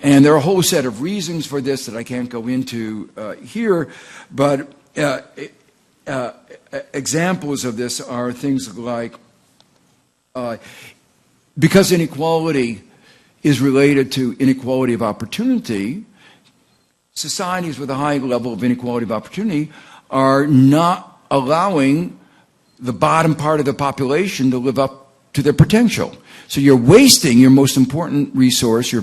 And there are a whole set of reasons for this that I can't go into here, but examples of this are things like, because inequality is related to inequality of opportunity, societies with a high level of inequality of opportunity are not allowing the bottom part of the population to live up to their potential. So you're wasting your most important resource, your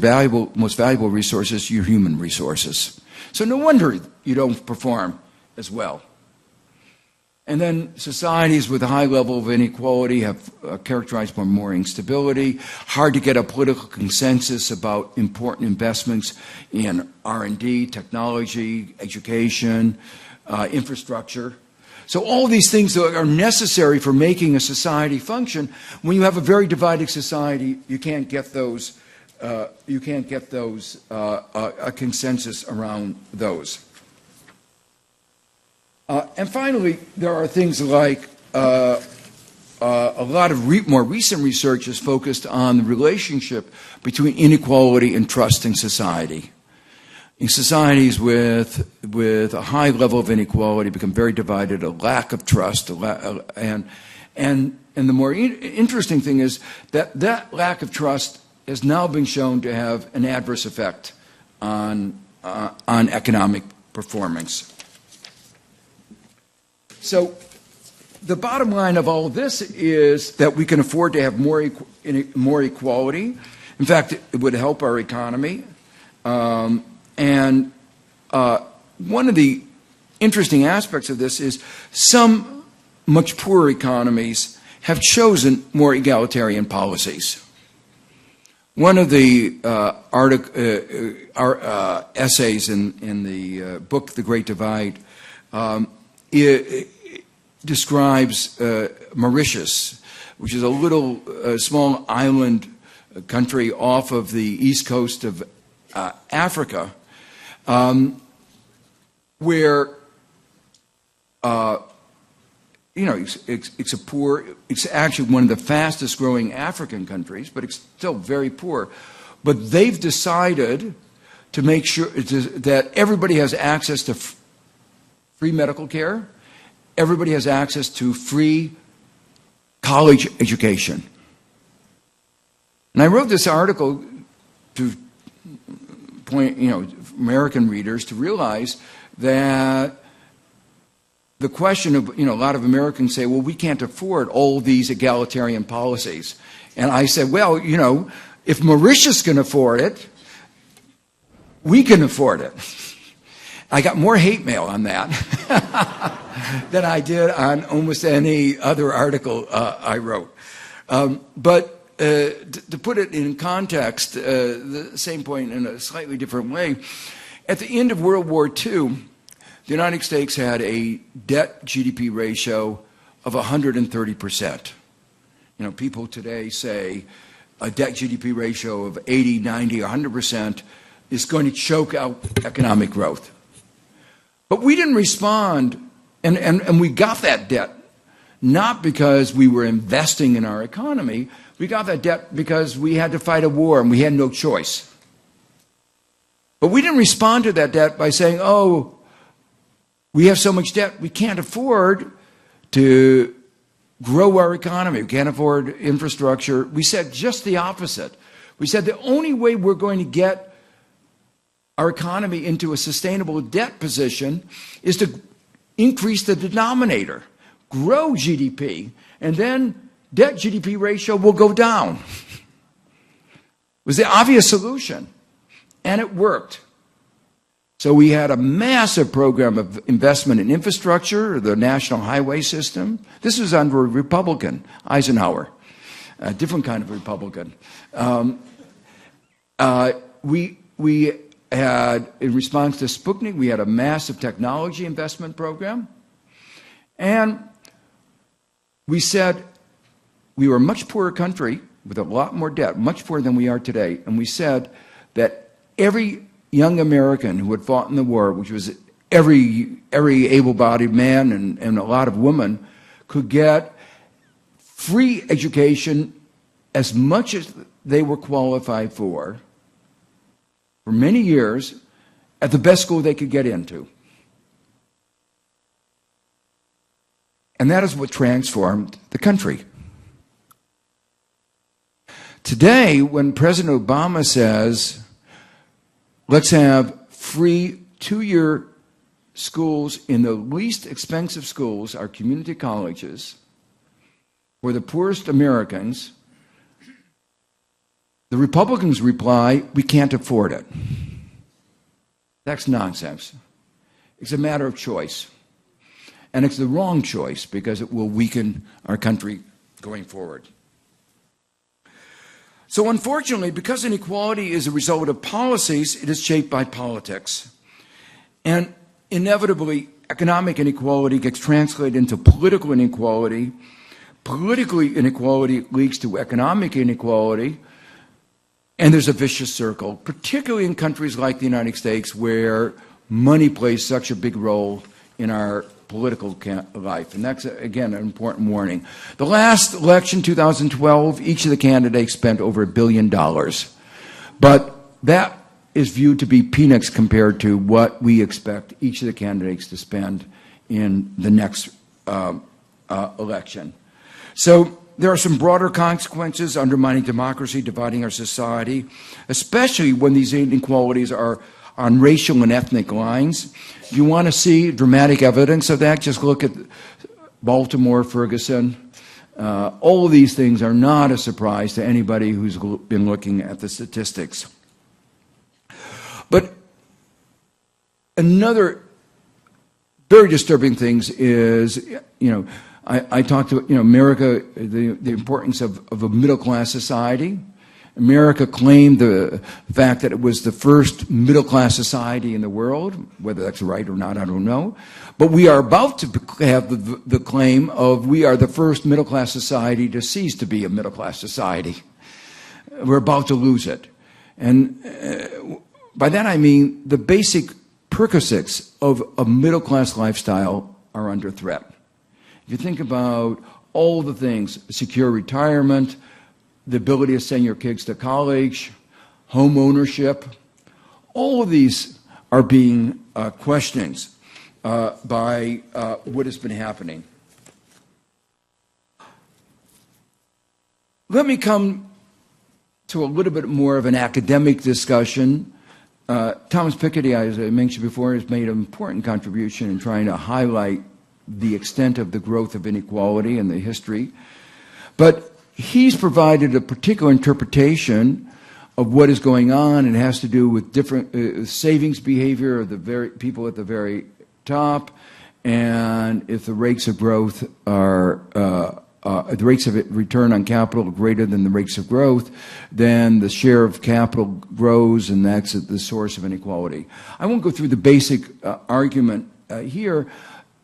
most valuable resources, your human resources. So no wonder you don't perform as well. And then societies with a high level of inequality have characterized by more instability, hard to get a political consensus about important investments in R&D, technology, education, infrastructure. So all these things that are necessary for making a society function, when you have a very divided society, you can't get those. A consensus around those. And finally, there are things like a lot of more recent research is focused on the relationship between inequality and trust in society. In societies with a high level of inequality become very divided, a lack of trust, and the more interesting thing is that lack of trust has now been shown to have an adverse effect on economic performance. So the bottom line of all of this is that we can afford to have more equality. In fact, it would help our economy. And one of the interesting aspects of this is some much poorer economies have chosen more egalitarian policies. One of the essays in the book, The Great Divide, describes Mauritius, which is a little small island country off of the east coast of Africa, where it's actually one of the fastest growing African countries, but it's still very poor. But they've decided to make sure that everybody has access to free medical care, everybody has access to free college education. And I wrote this article to point, American readers to realize that the question of, a lot of Americans say, well, we can't afford all these egalitarian policies. And I said, well, if Mauritius can afford it, we can afford it. I got more hate mail on that than I did on almost any other article I wrote. But to put it in context, the same point in a slightly different way, at the end of World War II, the United States had a debt-GDP ratio of 130%. People today say a debt-GDP ratio of 80, 90, 100% is going to choke out economic growth. But we didn't respond, and we got that debt not because we were investing in our economy. We got that debt because we had to fight a war and we had no choice. But we didn't respond to that debt by saying, oh, we have so much debt, we can't afford to grow our economy. We can't afford infrastructure. We said just the opposite. We said the only way we're going to get our economy into a sustainable debt position is to increase the denominator, grow GDP, and then debt GDP ratio will go down. It was the obvious solution, and it worked. So we had a massive program of investment in infrastructure, the national highway system. This was under a Republican, Eisenhower, a different kind of Republican. We had, in response to Sputnik, we had a massive technology investment program. And we said we were a much poorer country with a lot more debt, much poorer than we are today. And we said that every young American who had fought in the war, which was every able-bodied man and a lot of women, could get free education as much as they were qualified for many years at the best school they could get into. And that is what transformed the country. Today, when President Obama says, let's have free 2-year schools in the least expensive schools, our community colleges, for the poorest Americans, the Republicans reply, we can't afford it. That's nonsense. It's a matter of choice. And it's the wrong choice because it will weaken our country going forward. So unfortunately, because inequality is a result of policies, it is shaped by politics. And inevitably, economic inequality gets translated into political inequality. Political inequality leads to economic inequality. And there's a vicious circle, particularly in countries like the United States, where money plays such a big role in our political life. And that's, again, an important warning. The last election, 2012, each of the candidates spent over $1 billion. But that is viewed to be peanuts compared to what we expect each of the candidates to spend in the next election. So there are some broader consequences: undermining democracy, dividing our society, especially when these inequalities are on racial and ethnic lines. If you want to see dramatic evidence of that, just look at Baltimore, Ferguson. All of these things are not a surprise to anybody who's been looking at the statistics. But another very disturbing thing is, I talked about, America, the importance of a middle-class society. America claimed the fact that it was the first middle-class society in the world. Whether that's right or not, I don't know. But we are about to have the claim of we are the first middle-class society to cease to be a middle-class society. We're about to lose it. And by that I mean the basic perquisites of a middle-class lifestyle are under threat. If you think about all the things: secure retirement, the ability to send your kids to college, home ownership, all of these are being questioned by what has been happening. Let me come to a little bit more of an academic discussion. Thomas Piketty, as I mentioned before, has made an important contribution in trying to highlight the extent of the growth of inequality and the history. But he's provided a particular interpretation of what is going on. It has to do with different savings behavior of the people at the very top, and if the rates of growth are the rates of return on capital are greater than the rates of growth, then the share of capital grows, and that's the source of inequality. I won't go through the basic argument here,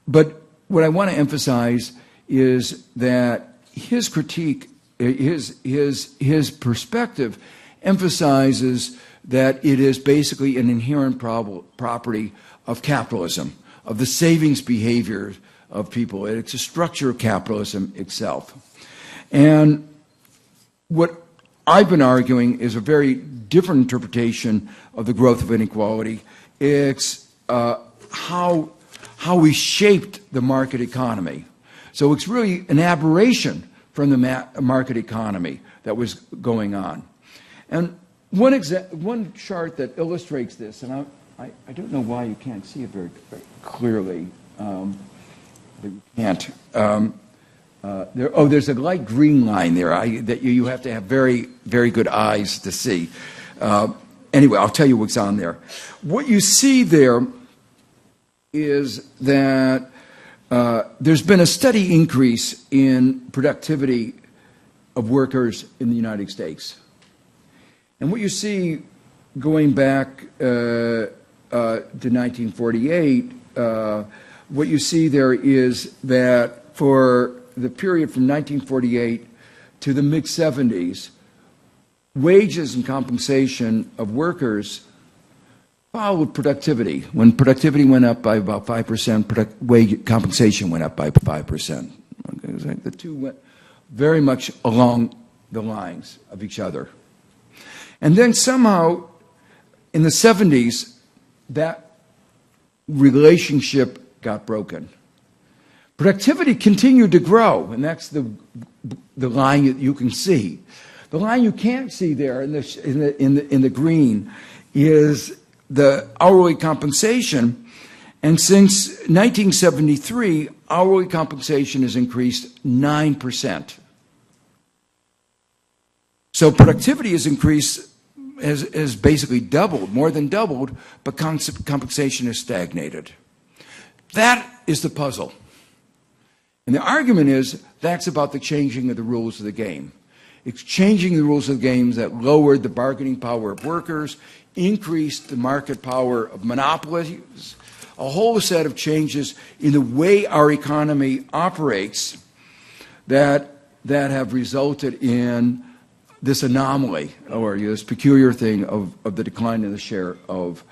but what I want to emphasize is that his critique, his perspective, emphasizes that it is basically an inherent property of capitalism, of the savings behavior of people. It's a structure of capitalism itself. And what I've been arguing is a very different interpretation of the growth of inequality. It's how we shaped the market economy. So it's really an aberration from the market economy that was going on. And one chart that illustrates this, and I don't know why you can't see it very clearly. But you can't. There's a light green line there that you have to have very, very good eyes to see. Anyway, I'll tell you what's on there. What you see there is that there's been a steady increase in productivity of workers in the United States. And what you see going back to 1948, what you see there is that for the period from 1948 to the mid-70s, wages and compensation of workers followed productivity. When productivity went up by about 5%, wage compensation went up by 5%. Okay, the two went very much along the lines of each other. And then somehow, in the 70s, that relationship got broken. Productivity continued to grow, and that's the line that you can see. The line you can't see there in the green is the hourly compensation, and since 1973, hourly compensation has increased 9%. So productivity has increased, has basically doubled, more than doubled, but compensation has stagnated. That is the puzzle. And the argument is that's about the changing of the rules of the game. It's changing the rules of the game that lowered the bargaining power of workers, increased the market power of monopolies, a whole set of changes in the way our economy operates that have resulted in this anomaly, or this peculiar thing of the decline in the share of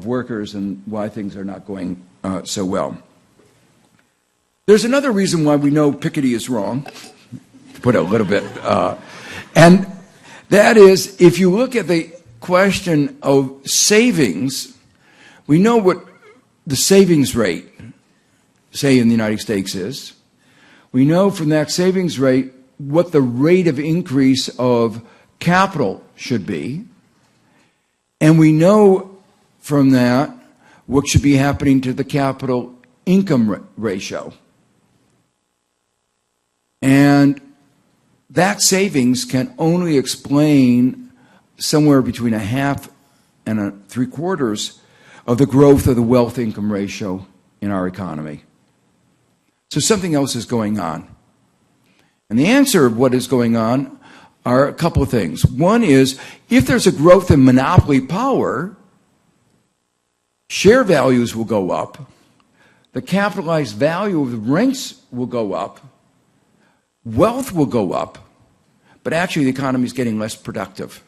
workers and why things are not going so well. There's another reason why we know Piketty is wrong, to put it a little bit, and That is, if you look at the question of savings, we know what the savings rate, say in the United States, is. We know from that savings rate what the rate of increase of capital should be. And we know from that what should be happening to the capital income ratio. And that savings can only explain somewhere between a half and a three-quarters of the growth of the wealth income ratio in our economy. So something else is going on. And the answer of what is going on are a couple of things. One is, if there's a growth in monopoly power, share values will go up, the capitalized value of the rents will go up, wealth will go up, but actually the economy is getting less productive.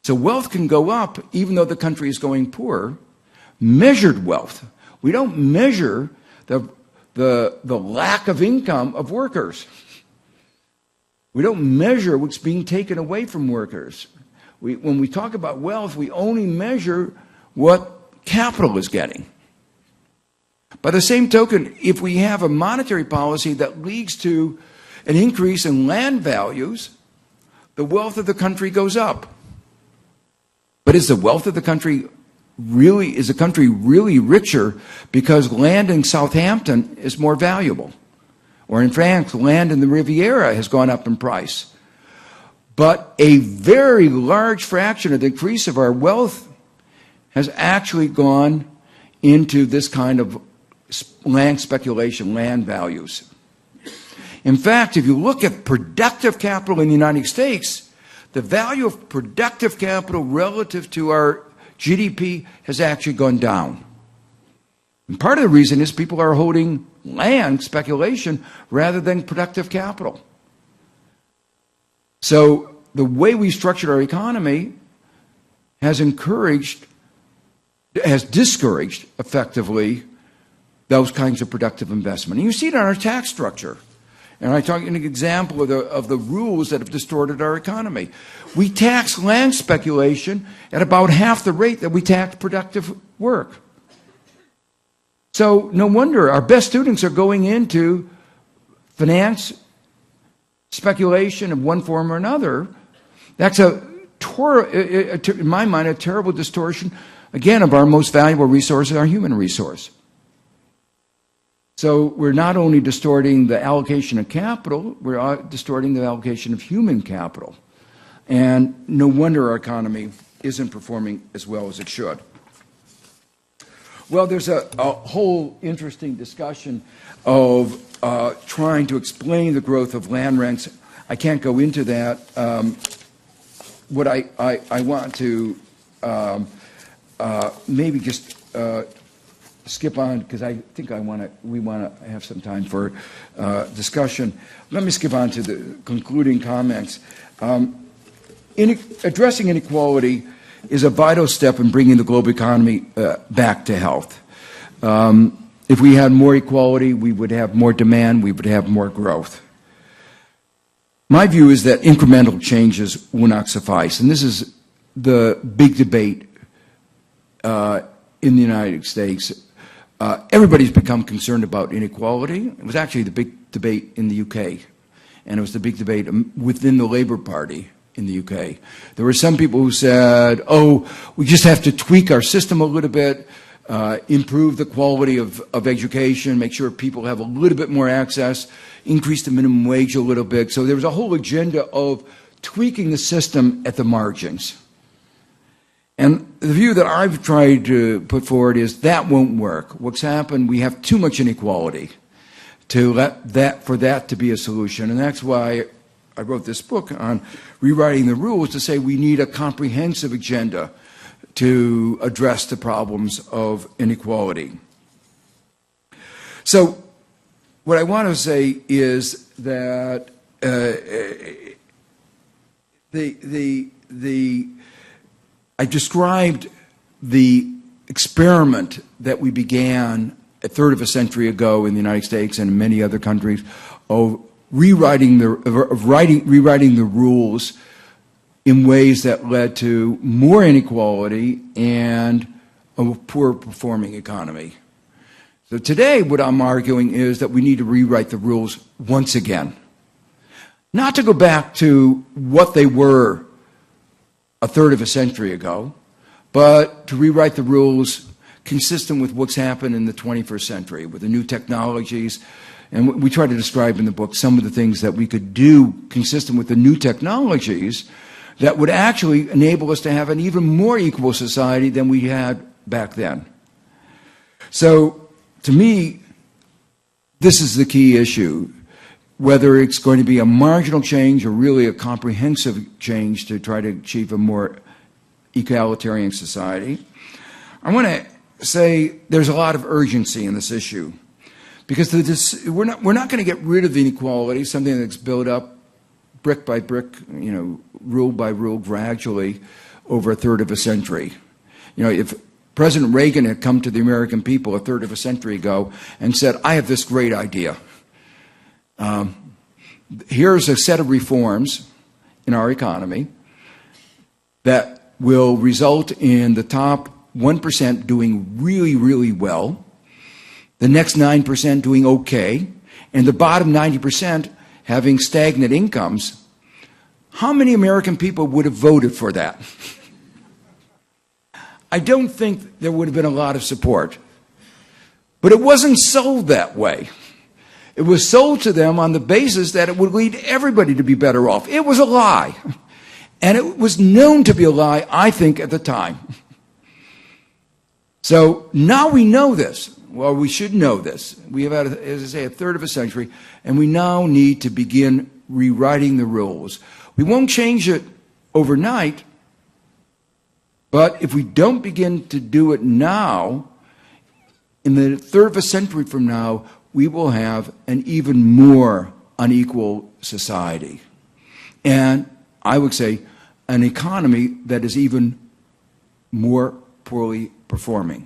So wealth can go up even though the country is going poor. Measured wealth. We don't measure the lack of income of workers. We don't measure what's being taken away from workers. When we talk about wealth, we only measure what capital is getting. By the same token, if we have a monetary policy that leads to an increase in land values, the wealth of the country goes up. But is the wealth of the country really richer because land in Southampton is more valuable? Or in France, land in the Riviera has gone up in price. But a very large fraction of the increase of our wealth has actually gone into this kind of land speculation, land values. In fact, if you look at productive capital in the United States, the value of productive capital relative to our GDP has actually gone down. And part of the reason is people are holding land speculation rather than productive capital. So the way we structured our economy has discouraged effectively those kinds of productive investment. And you see it in our tax structure. And I talk an example of the rules that have distorted our economy. We tax land speculation at about half the rate that we tax productive work. So no wonder our best students are going into finance speculation of one form or another. That's in my mind, a terrible distortion, again, of our most valuable resource, our human resource. So we're not only distorting the allocation of capital, we're distorting the allocation of human capital. And no wonder our economy isn't performing as well as it should. Well, there's a whole interesting discussion of trying to explain the growth of land rents. I can't go into that. What I want to maybe just skip on, because I think we want to have some time for discussion. Let me skip on to the concluding comments. Addressing inequality is a vital step in bringing the global economy back to health. If we had more equality, we would have more demand, we would have more growth. My view is that incremental changes will not suffice, and this is the big debate in the United States. Everybody's become concerned about inequality. It was actually the big debate in the UK, and it was the big debate within the Labour Party in the UK. There were some people who said, oh, we just have to tweak our system a little bit, improve the quality of education, make sure people have a little bit more access, increase the minimum wage a little bit. So there was a whole agenda of tweaking the system at the margins. And the view that I've tried to put forward is that won't work. What's happened, we have too much inequality for that to be a solution. And that's why I wrote this book on rewriting the rules, to say we need a comprehensive agenda to address the problems of inequality. So what I want to say is that I described the experiment that we began a third of a century ago in the United States and in many other countries of rewriting the rules in ways that led to more inequality and a poor performing economy. So today what I'm arguing is that we need to rewrite the rules once again. Not to go back to what they were a third of a century ago, but to rewrite the rules consistent with what's happened in the 21st century, with the new technologies. And we try to describe in the book some of the things that we could do consistent with the new technologies that would actually enable us to have an even more equal society than we had back then. So, to me, this is the key issue, whether it's going to be a marginal change or really a comprehensive change to try to achieve a more egalitarian society. I want to say there's a lot of urgency in this issue, because we're not going to get rid of inequality, something that's built up brick by brick, rule by rule, gradually over a third of a century. If President Reagan had come to the American people a third of a century ago and said, I have this great idea. Here's a set of reforms in our economy that will result in the top 1% doing really, really well, the next 9% doing okay, and the bottom 90% having stagnant incomes. How many American people would have voted for that? I don't think there would have been a lot of support. But it wasn't sold that way. It was sold to them on the basis that it would lead everybody to be better off. It was a lie. And it was known to be a lie, I think, at the time. So now we know this. Well, we should know this. We have had, as I say, a third of a century, and we now need to begin rewriting the rules. We won't change it overnight, but if we don't begin to do it now, in the third of a century from now, we will have an even more unequal society. And I would say an economy that is even more poorly performing.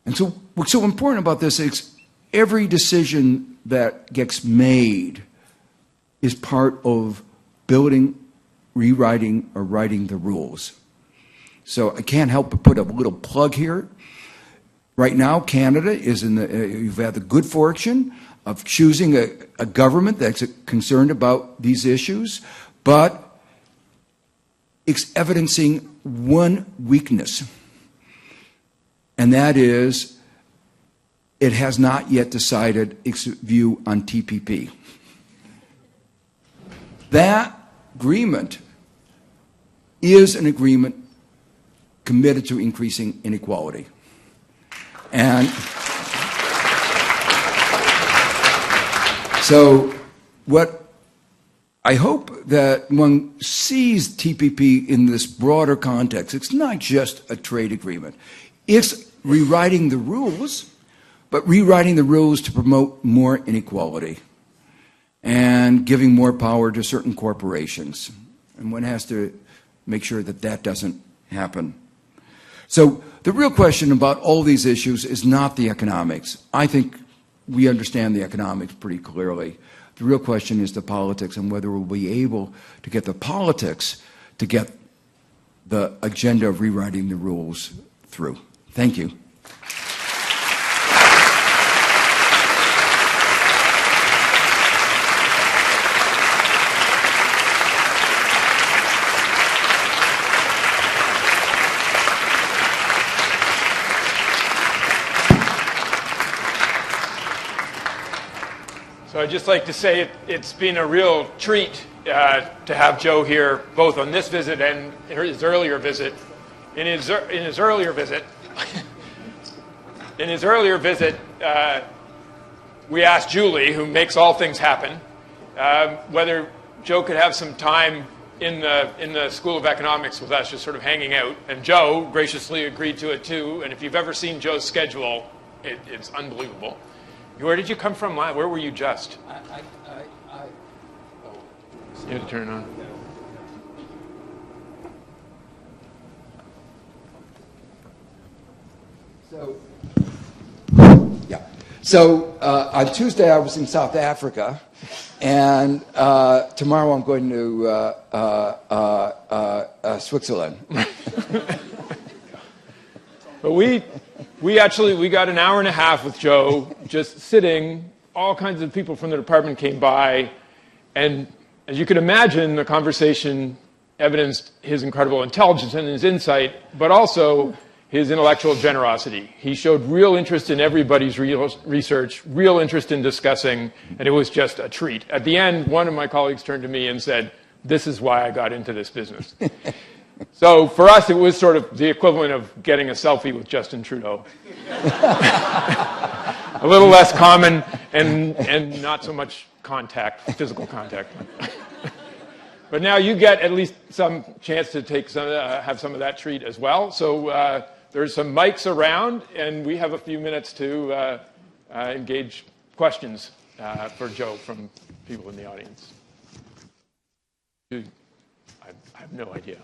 And so what's so important about this is every decision that gets made is part of building, rewriting, or writing the rules. So I can't help but put a little plug here. Right now, Canada is you've had the good fortune of choosing a government that's concerned about these issues, but it's evidencing one weakness. And that is, it has not yet decided its view on TPP. That agreement is an agreement committed to increasing inequality. And so what I hope that one sees TPP in this broader context. It's not just a trade agreement. It's rewriting the rules, but rewriting the rules to promote more inequality and giving more power to certain corporations. And one has to make sure that that doesn't happen. So the real question about all these issues is not the economics. I think we understand the economics pretty clearly. The real question is the politics and whether we'll be able to get the politics to get the agenda of rewriting the rules through. Thank you. So I'd just like to say it's been a real treat to have Joe here, both on this visit and his earlier visit. In his earlier visit, we asked Julie, who makes all things happen, whether Joe could have some time in the School of Economics with us, just sort of hanging out. And Joe graciously agreed to it too. And if you've ever seen Joe's schedule, it's unbelievable. Where did you come from? Where were you just? You had to turn it on. So on Tuesday I was in South Africa, And tomorrow I'm going to Switzerland. But we got an hour and a half with Joe, just sitting. All kinds of people from the department came by, and as you can imagine, the conversation evidenced his incredible intelligence and his insight, but also his intellectual generosity. He showed real interest in everybody's research, real interest in discussing, and it was just a treat. At the end, one of my colleagues turned to me and said, "This is why I got into this business." So for us, it was sort of the equivalent of getting a selfie with Justin Trudeau. A little less common and not so much contact, physical contact. But now you get at least some chance to take have some of that treat as well. So there's some mics around, and we have a few minutes to engage questions for Joe from people in the audience. I have no idea.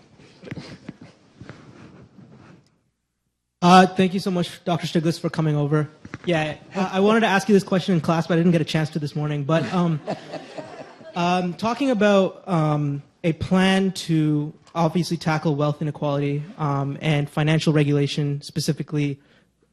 Thank you so much, Dr. Stiglitz, for coming over. Yeah, I wanted to ask you this question in class, but I didn't get a chance to this morning. But talking about a plan to obviously tackle wealth inequality and financial regulation, specifically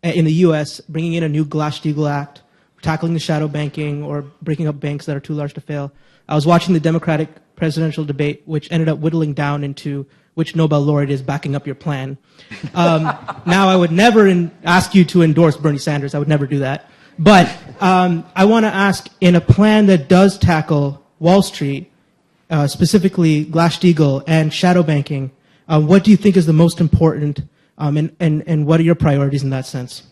in the U.S., bringing in a new Glass-Steagall Act, tackling the shadow banking or breaking up banks that are too large to fail. I was watching the Democratic presidential debate, which ended up whittling down into which Nobel laureate is backing up your plan. Now, I would never ask you to endorse Bernie Sanders. I would never do that. But I want to ask, in a plan that does tackle Wall Street, specifically Glass-Steagall and shadow banking, what do you think is the most important, and what are your priorities in that sense?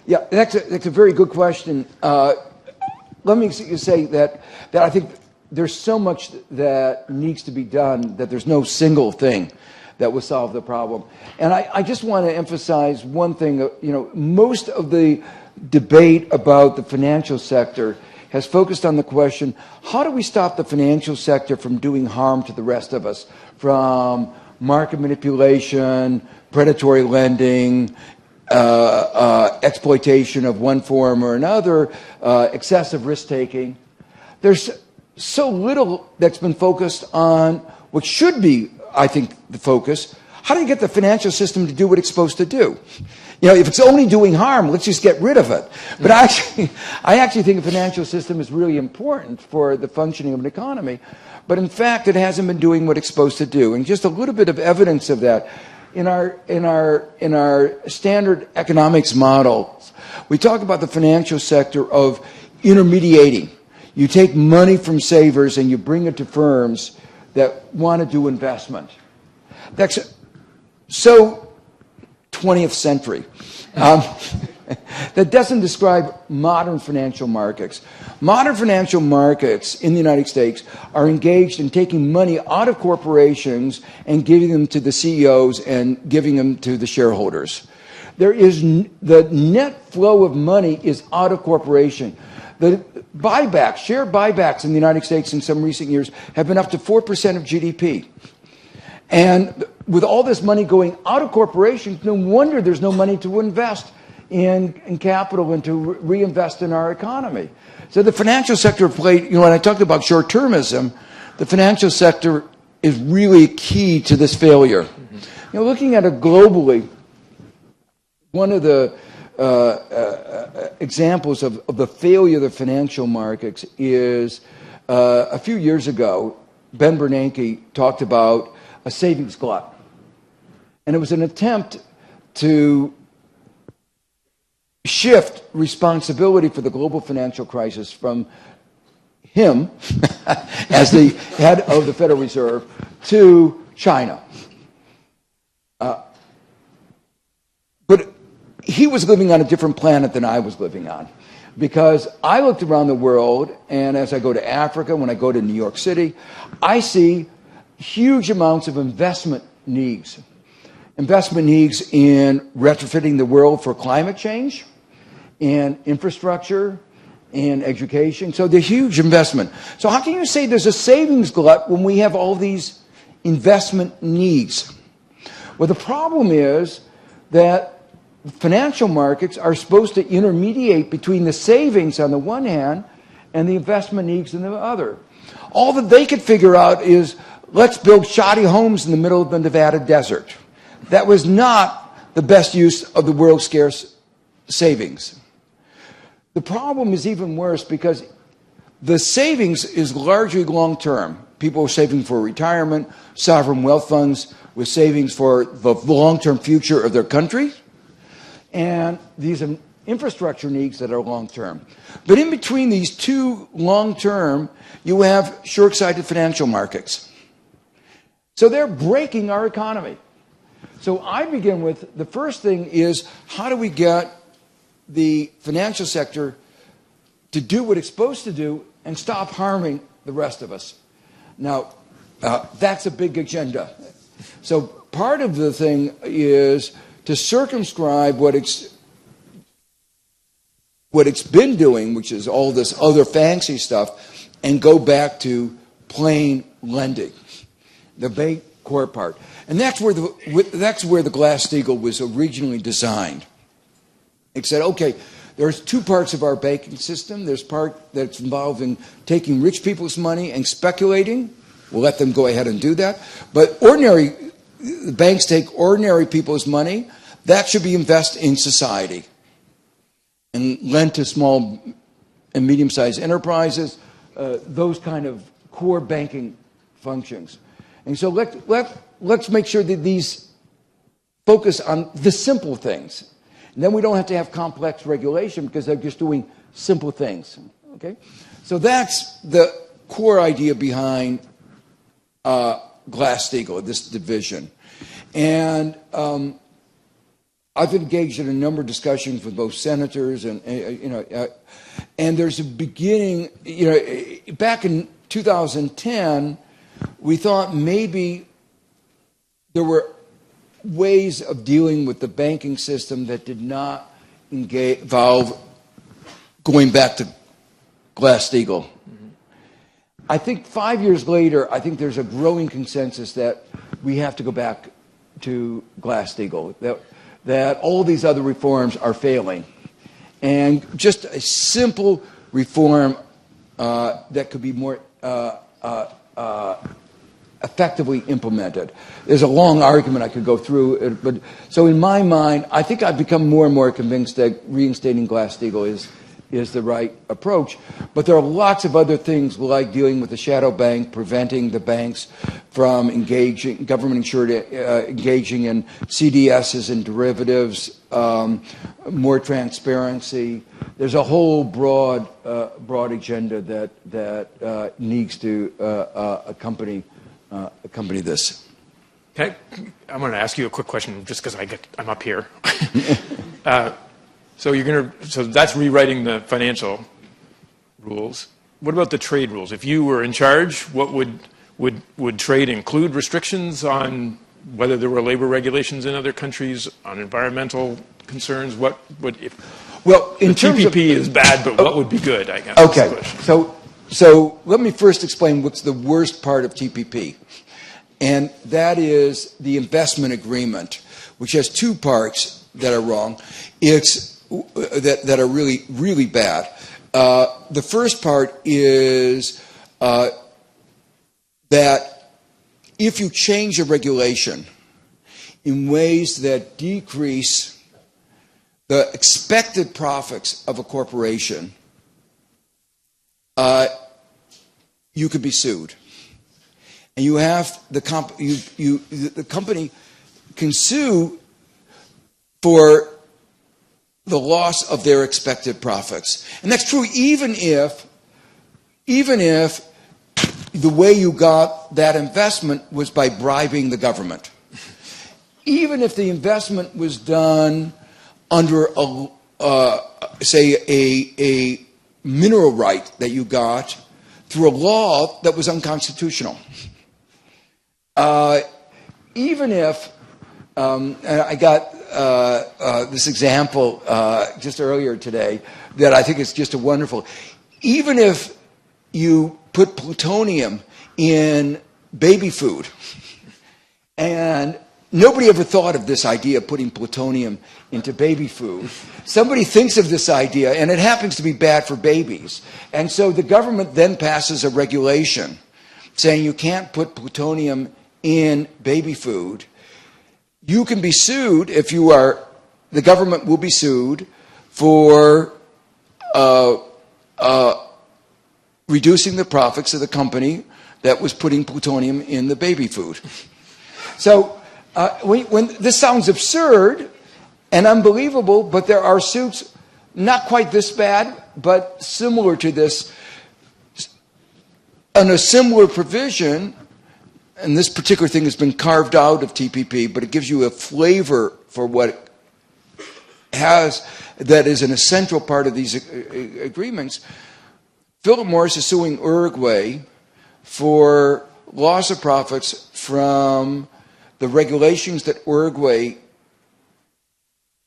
Yeah, that's a very good question. Let me say that I think there's so much that needs to be done that there's no single thing that will solve the problem. And I just want to emphasize one thing. Most of the debate about the financial sector has focused on the question, how do we stop the financial sector from doing harm to the rest of us, from market manipulation, predatory lending, exploitation of one form or another, excessive risk-taking. There's so little that's been focused on what should be, I think, the focus. How do you get the financial system to do what it's supposed to do? If it's only doing harm, let's just get rid of it. But I actually think the financial system is really important for the functioning of an economy. But in fact, it hasn't been doing what it's supposed to do. And just a little bit of evidence of that. In our standard economics models, we talk about the financial sector of intermediating. You take money from savers and you bring it to firms that want to do investment. That's so 20th century. That doesn't describe modern financial markets. Modern financial markets in the United States are engaged in taking money out of corporations and giving them to the CEOs and giving them to the shareholders. The net flow of money is out of corporation. The buybacks, share buybacks in the United States in some recent years have been up to 4% of GDP. And with all this money going out of corporations, no wonder there's no money to invest in capital and to reinvest in our economy. So the financial sector played, when I talked about short-termism, the financial sector is really key to this failure. Looking at it globally, one of the examples of the failure of the financial markets is a few years ago, Ben Bernanke talked about a savings glut. And it was an attempt to shift responsibility for the global financial crisis from him as the head of the Federal Reserve to China. But he was living on a different planet than I was living on, because I looked around the world, and as I go to Africa, when I go to New York City, I see huge amounts of investment needs. Investment needs in retrofitting the world for climate change, in infrastructure, in education. So there's huge investment. So how can you say there's a savings glut when we have all these investment needs? Well, the problem is that financial markets are supposed to intermediate between the savings on the one hand and the investment needs in the other. All that they could figure out is, let's build shoddy homes in the middle of the Nevada desert. That was not the best use of the world's scarce savings. The problem is even worse because the savings is largely long-term. People are saving for retirement. Sovereign wealth funds with savings for the long-term future of their country. And these are infrastructure needs that are long-term. But in between these two long-term, you have short-sighted financial markets. So they're breaking our economy. So I begin with, the first thing is, how do we get the financial sector to do what it's supposed to do and stop harming the rest of us? Now, that's a big agenda. So part of the thing is to circumscribe what it's been doing, which is all this other fancy stuff, and go back to plain lending, the bank core part. And that's where the Glass-Steagall was originally designed. It said, okay, there's two parts of our banking system. There's part that's involved in taking rich people's money and speculating. We'll let them go ahead and do that. But the banks take ordinary people's money. That should be invested in society and lent to small and medium-sized enterprises, those kind of core banking functions. And so let's make sure that these focus on the simple things. And then we don't have to have complex regulation because they're just doing simple things. Okay? So that's the core idea behind Glass-Steagall, this division. And I've engaged in a number of discussions with both senators and there's a beginning, back in 2010, we thought maybe there were ways of dealing with the banking system that did not involve going back to Glass-Steagall. Mm-hmm. I think 5 years later, I think there's a growing consensus that we have to go back to Glass-Steagall, that all these other reforms are failing. And just a simple reform that could be more effectively implemented. There's a long argument I could go through, but so in my mind, I think I've become more and more convinced that reinstating Glass-Steagall is the right approach. But there are lots of other things like dealing with the shadow bank, preventing the banks from government-insured engaging in CDSs and derivatives, more transparency. There's a whole broad agenda that needs to accompany this. Okay, I'm going to ask you a quick question just because I'm up here. So that's rewriting the financial rules. What about the trade rules? If you were in charge, what would trade include? Restrictions on whether there were labor regulations in other countries, on environmental concerns? What would in terms of TPP is bad, but what would be good? I guess. Okay, so let me first explain what's the worst part of TPP, and that is the investment agreement, which has two parts that are wrong. That are really, really bad. The first part is that if you change a regulation in ways that decrease the expected profits of a corporation, you could be sued. And you have the company can sue for the loss of their expected profits. And that's true even if the way you got that investment was by bribing the government. Even if the investment was done under a mineral right that you got through a law that was unconstitutional. Even if, and I got this example just earlier today that I think is just a wonderful. Even if you put plutonium in baby food and nobody ever thought of this idea of putting plutonium into baby food. Somebody thinks of this idea, and it happens to be bad for babies. And so the government then passes a regulation saying you can't put plutonium in baby food. You can be sued if you are, the government will be sued for reducing the profits of the company that was putting plutonium in the baby food. So when this sounds absurd and unbelievable, but there are suits not quite this bad, but similar to this, on a similar provision, and this particular thing has been carved out of TPP, but it gives you a flavor for what it has that is an essential part of these agreements. Philip Morris is suing Uruguay for loss of profits from the regulations that Uruguay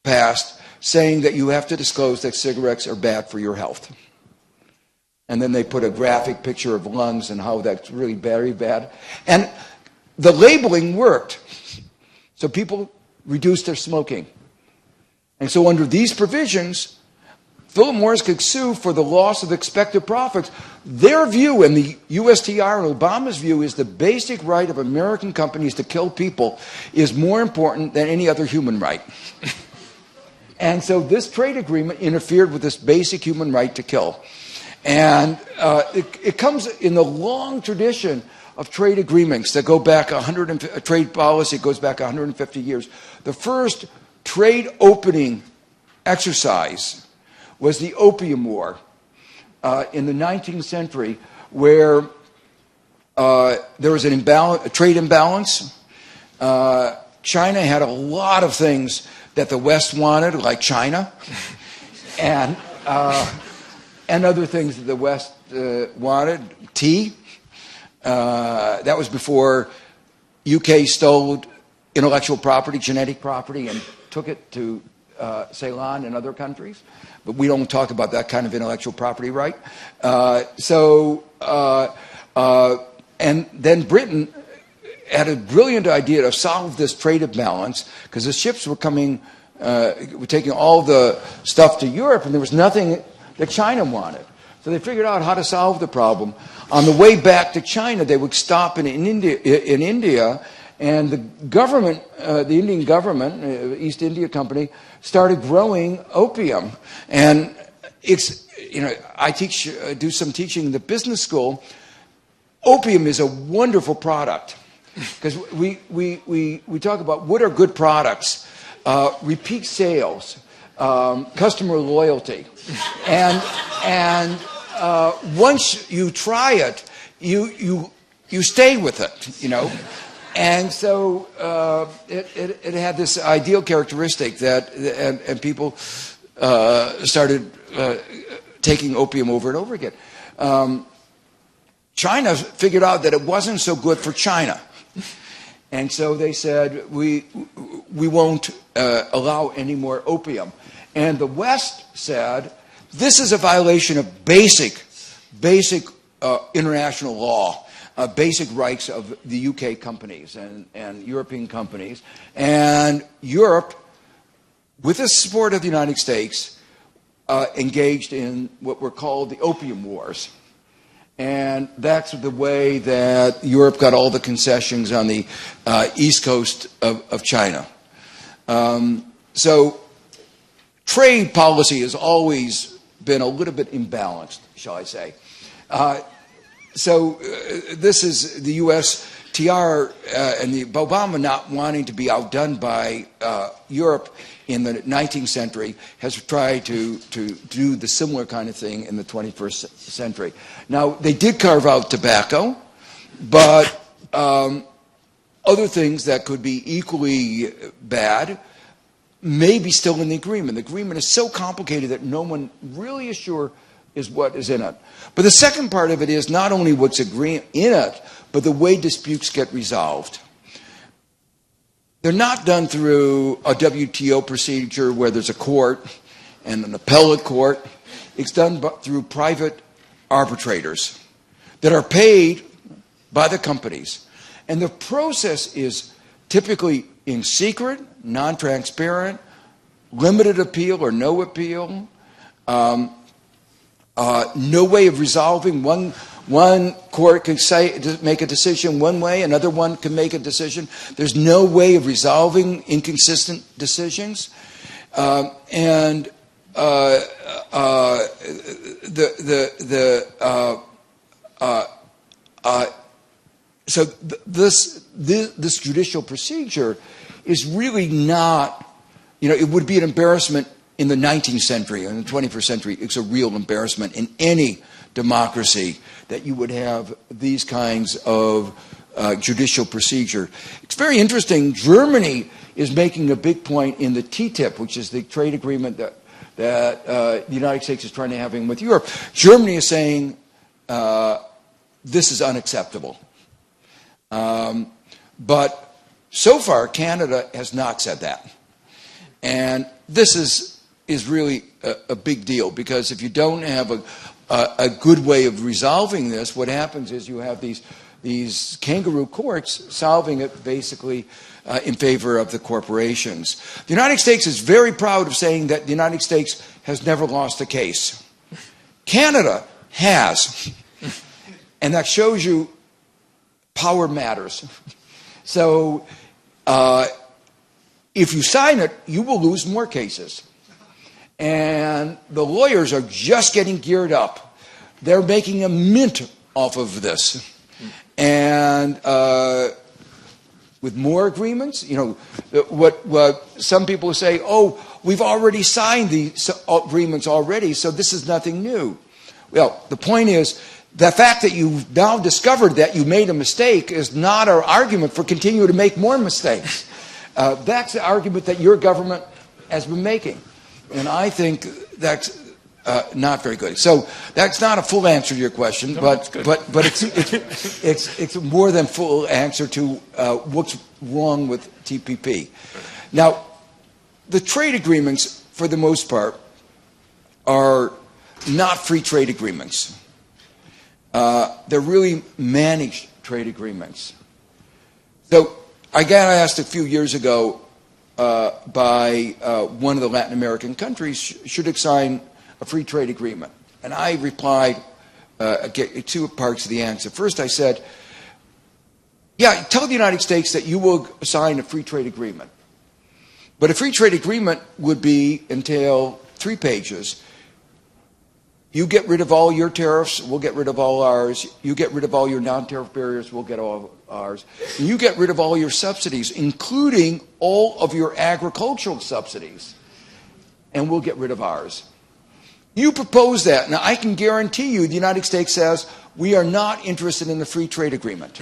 passed, saying that you have to disclose that cigarettes are bad for your health. And then they put a graphic picture of lungs and how that's really very bad. And the labeling worked. So people reduced their smoking. And so under these provisions, Philip Morris could sue for the loss of expected profits. Their view, and the USTR and Obama's view, is the basic right of American companies to kill people is more important than any other human right. And so this trade agreement interfered with this basic human right to kill. And it comes in the long tradition of trade agreements that go back trade policy goes back 150 years. The first trade opening exercise was the Opium War in the 19th century, where there was a trade imbalance. China had a lot of things that the West wanted, like China, and other things that the West wanted, tea. That was before UK stole intellectual property, genetic property, and took it to Ceylon and other countries. But we don't talk about that kind of intellectual property right. And then Britain had a brilliant idea to solve this trade imbalance, because the ships were were taking all the stuff to Europe, and there was nothing that China wanted. So they figured out how to solve the problem. On the way back to China, they would stop in India, and the government, the Indian government, East India Company, started growing opium. And it's, I do some teaching in the business school. Opium is a wonderful product, because we talk about what are good products, repeat sales, customer loyalty, and once you try it, you stay with it, And so it had this ideal characteristic that, and people started taking opium over and over again. China figured out that it wasn't so good for China. And so they said, we won't allow any more opium. And the West said, this is a violation of basic international law, basic rights of the UK companies and European companies. And Europe, with the support of the United States, engaged in what were called the Opium Wars. And that's the way that Europe got all the concessions on the east coast of China. So trade policy has always been a little bit imbalanced, shall I say. So this is the USTR and the Obama not wanting to be outdone by Europe in the 19th century has tried to do the similar kind of thing in the 21st century. Now, they did carve out tobacco, but other things that could be equally bad may be still in the agreement. The agreement is so complicated that no one really is sure is what is in it. But the second part of it is not only what's in it, but the way disputes get resolved. They're not done through a WTO procedure where there's a court and an appellate court. It's done through private arbitrators that are paid by the companies. And the process is typically in secret, non-transparent, limited appeal or no appeal, no way of resolving. One court can make a decision one way, another one can make a decision. There's no way of resolving inconsistent decisions. So this judicial procedure is really not, it would be an embarrassment in the 19th century. In the 21st century, it's a real embarrassment in any democracy that you would have these kinds of judicial procedure. It's very interesting. Germany is making a big point in the TTIP, which is the trade agreement that the United States is trying to have with Europe. Germany is saying this is unacceptable. But so far, Canada has not said that. And this is really a big deal, because if you don't have a good way of resolving this, what happens is you have these kangaroo courts solving it basically in favor of the corporations. The United States is very proud of saying that the United States has never lost a case. Canada has. And that shows you power matters. So if you sign it, you will lose more cases. And the lawyers are just getting geared up. They're making a mint off of this. And with more agreements, what some people say, oh, we've already signed the agreements already, so this is nothing new. Well, the point is, the fact that you've now discovered that you made a mistake is not our argument for continuing to make more mistakes. That's the argument that your government has been making. And I think that's not very good. So that's not a full answer to your question, but it's more than full answer to what's wrong with TPP. Now, the trade agreements, for the most part, are not free trade agreements. They're really managed trade agreements. So I got asked a few years ago by one of the Latin American countries, should it sign a free trade agreement? And I replied, two parts of the answer. First, I said, yeah, tell the United States that you will sign a free trade agreement. But a free trade agreement would entail 3 pages. You get rid of all your tariffs, we'll get rid of all ours. You get rid of all your non-tariff barriers, we'll get all ours. And you get rid of all your subsidies, including all of your agricultural subsidies, and we'll get rid of ours. You propose that. Now, I can guarantee you the United States says, we are not interested in the free trade agreement.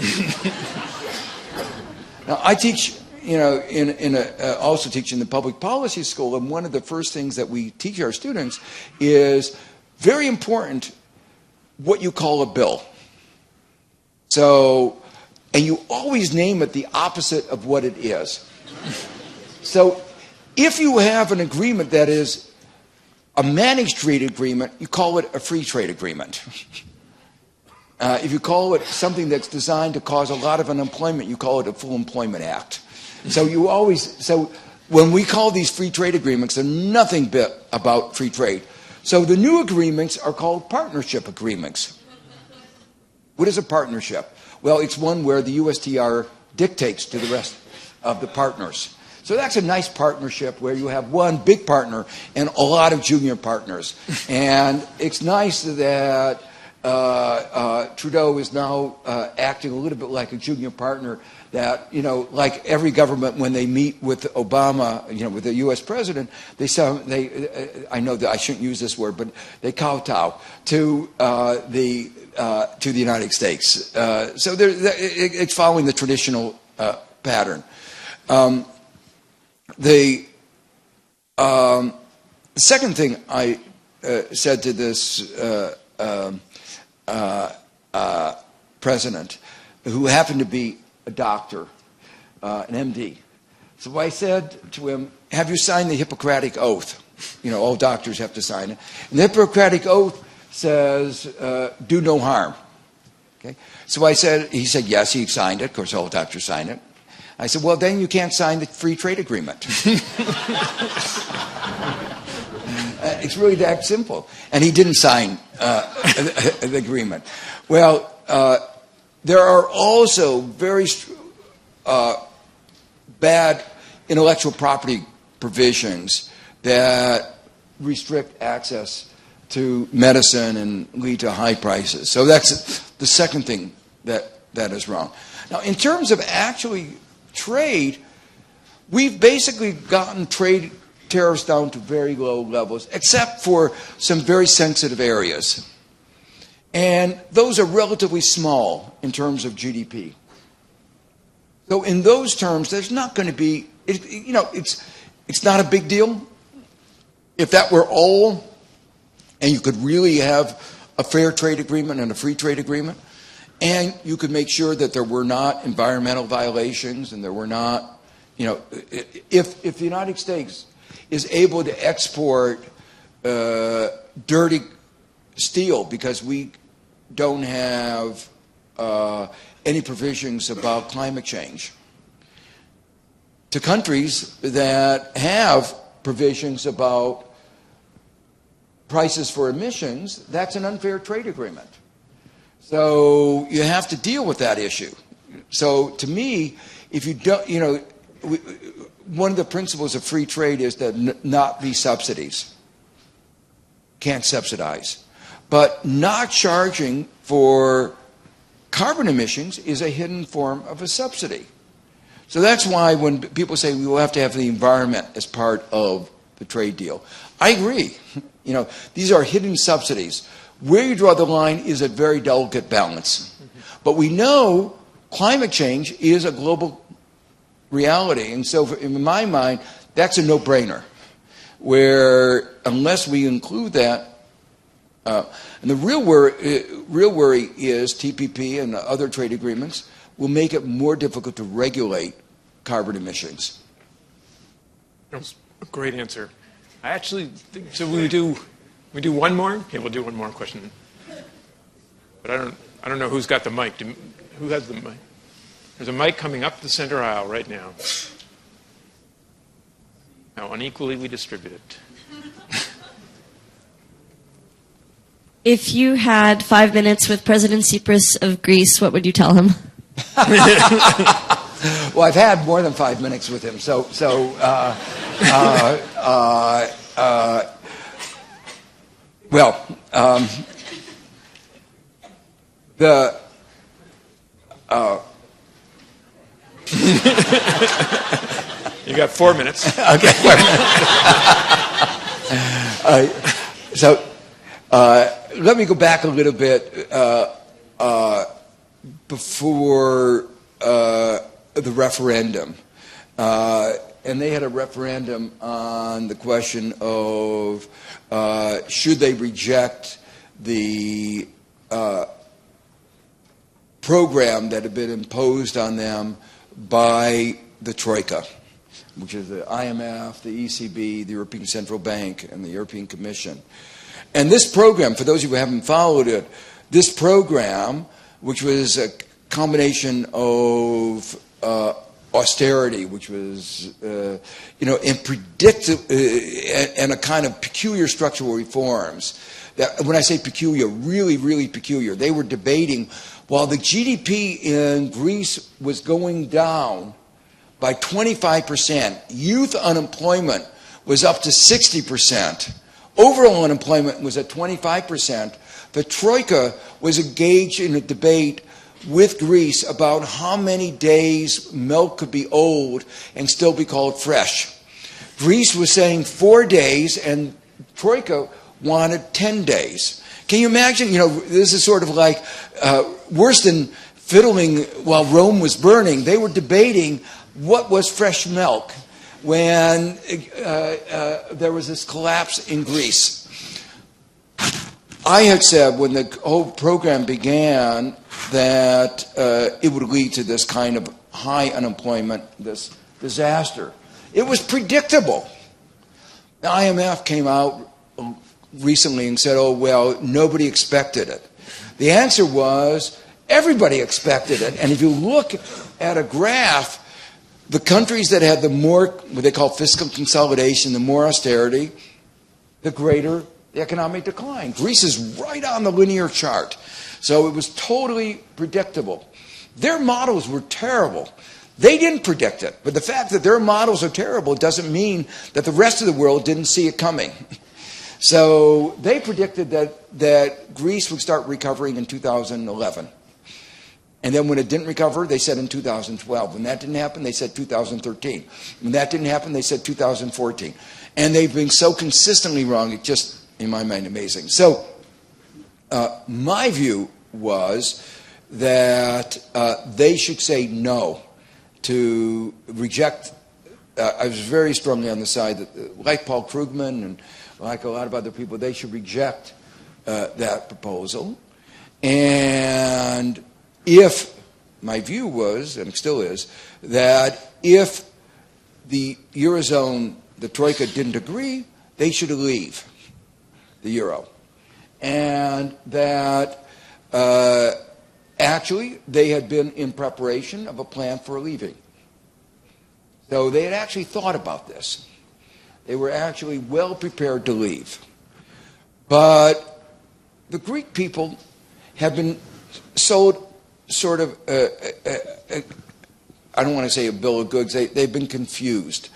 Now, I teach, also teach in the public policy school, and one of the first things that we teach our students is very important what you call a bill. So, and you always name it the opposite of what it is. So, if you have an agreement that is a managed trade agreement, you call it a free trade agreement. If you call it something that's designed to cause a lot of unemployment, you call it a full employment act. So when we call these free trade agreements, they're nothing bit about free trade. So the new agreements are called partnership agreements. What is a partnership? Well, it's one where the USTR dictates to the rest of the partners. So that's a nice partnership where you have one big partner and a lot of junior partners. And it's nice that Trudeau is now acting a little bit like a junior partner, that, like every government when they meet with Obama, with the U.S. president, I know that I shouldn't use this word, but they kowtow to the United States. So it's following the traditional pattern. The second thing I said to this president, who happened to be a doctor, an MD. So I said to him, have you signed the Hippocratic Oath? All doctors have to sign it. And the Hippocratic Oath says, do no harm. Okay? So he said, yes, he signed it. Of course, all doctors sign it. I said, well, then you can't sign the free trade agreement. It's really that simple. And he didn't sign the agreement. Well, there are also very bad intellectual property provisions that restrict access to medicine and lead to high prices. So that's the second thing that is wrong. Now, in terms of actually trade, we've basically gotten trade tariffs down to very low levels, except for some very sensitive areas. And those are relatively small in terms of GDP. So in those terms, there's not going to be, it's not a big deal. If that were all, and you could really have a fair trade agreement and a free trade agreement, and you could make sure that there were not environmental violations and there were not, if the United States is able to export dirty steel because we don't have any provisions about climate change to countries that have provisions about prices for emissions, that's an unfair trade agreement. So you have to deal with that issue. So to me, if you don't, one of the principles of free trade is that not be subsidies. Can't subsidize. But not charging for carbon emissions is a hidden form of a subsidy. So that's why when people say we will have to have the environment as part of the trade deal, I agree. These are hidden subsidies. Where you draw the line is a very delicate balance. But we know climate change is a global reality. And so in my mind, that's a no-brainer. Where unless we include that, and the real worry is TPP and other trade agreements will make it more difficult to regulate carbon emissions. That's a great answer. I actually think, so we do one more? Okay, we'll do one more question. But I don't know who's got the mic. Who has the mic? There's a mic coming up the center aisle right now. How unequally we distribute it. If you had 5 minutes with President Tsipras of Greece, what would you tell him? Well, I've had more than 5 minutes with him, You got 4 minutes. Okay. Let me go back a little bit before the referendum. And they had a referendum on the question of should they reject the program that had been imposed on them by the Troika, which is the IMF, the ECB, the European Central Bank, and the European Commission. And this program, for those of you who haven't followed it, this program, which was a combination of austerity, which was, and a kind of peculiar structural reforms. That, when I say peculiar, really, really peculiar. They were debating, while the GDP in Greece was going down by 25%, youth unemployment was up to 60%. Overall unemployment was at 25%. The Troika was engaged in a debate with Greece about how many days milk could be old and still be called fresh. Greece was saying 4 days, and Troika wanted 10 days. Can you imagine? This is sort of like worse than fiddling while Rome was burning. They were debating what was fresh milk when there was this collapse in Greece. I had said when the whole program began that it would lead to this kind of high unemployment, this disaster. It was predictable. The IMF came out recently and said, oh, well, nobody expected it. The answer was everybody expected it. And if you look at a graph, the countries that had the more, what they call fiscal consolidation, the more austerity, the greater the economic decline. Greece is right on the linear chart. So it was totally predictable. Their models were terrible. They didn't predict it. But the fact that their models are terrible doesn't mean that the rest of the world didn't see it coming. So they predicted that Greece would start recovering in 2011. And then when it didn't recover, they said in 2012. When that didn't happen, they said 2013. When that didn't happen, they said 2014. And they've been so consistently wrong, it's just, in my mind, amazing. So my view was that they should say no, to reject. I was very strongly on the side that, like Paul Krugman and like a lot of other people, they should reject that proposal. And if, my view was, and it still is, that if the Eurozone, the Troika, didn't agree, they should leave the Euro. And that actually they had been in preparation of a plan for leaving. So they had actually thought about this. They were actually well prepared to leave. But the Greek people have been sold sort of, I don't want to say a bill of goods, they've been confused.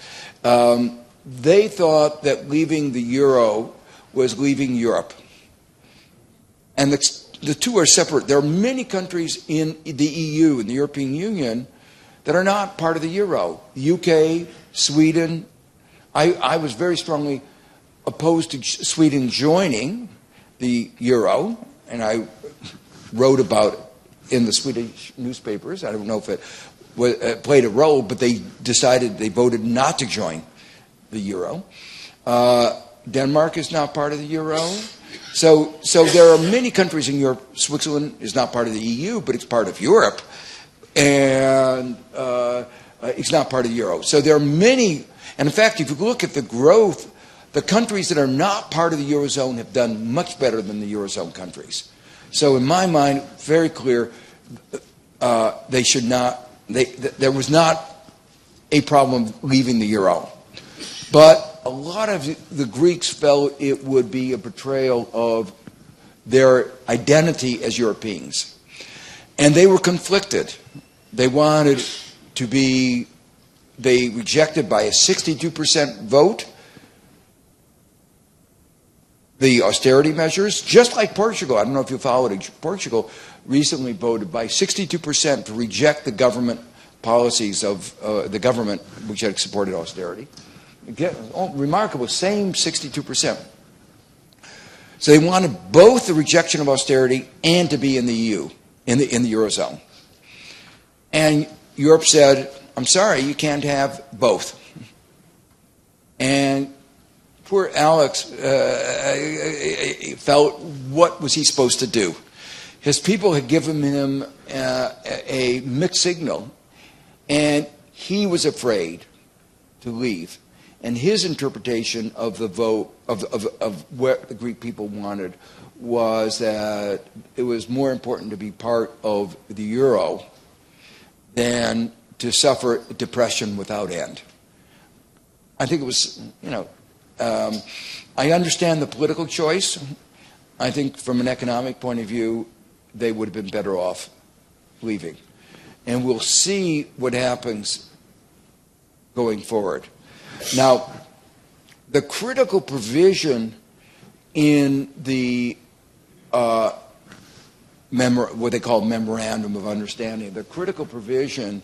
They thought that leaving the Euro was leaving Europe. And the two are separate. There are many countries in the EU, in the European Union, that are not part of the Euro. The UK, Sweden. I was very strongly opposed to Sweden joining the Euro, and I wrote about it in the Swedish newspapers. I don't know if it played a role, but they voted not to join the Euro. Denmark is not part of the Euro. So there are many countries in Europe. Switzerland is not part of the EU, but it's part of Europe. And it's not part of the Euro. So there are many, and in fact, if you look at the growth, the countries that are not part of the Eurozone have done much better than the Eurozone countries. So in my mind, very clear, they should not, there was not a problem leaving the Euro. But a lot of the Greeks felt it would be a betrayal of their identity as Europeans. And they were conflicted. They wanted to be, they rejected by a 62% vote the austerity measures, just like Portugal. I don't know if you followed it. Portugal recently voted by 62% to reject the government policies of the government which had supported austerity. Again, remarkable, same 62%. So they wanted both the rejection of austerity and to be in the EU, in the Eurozone. And Europe said, I'm sorry, you can't have both. And poor Alex felt, what was he supposed to do? His people had given him a mixed signal, and he was afraid to leave. And his interpretation of the vote, of what the Greek people wanted, was that it was more important to be part of the Euro than to suffer depression without end. I think it was, I understand the political choice. I think from an economic point of view, they would have been better off leaving. And we'll see what happens going forward. Now, the critical provision in the what they call memorandum of understanding, the critical provision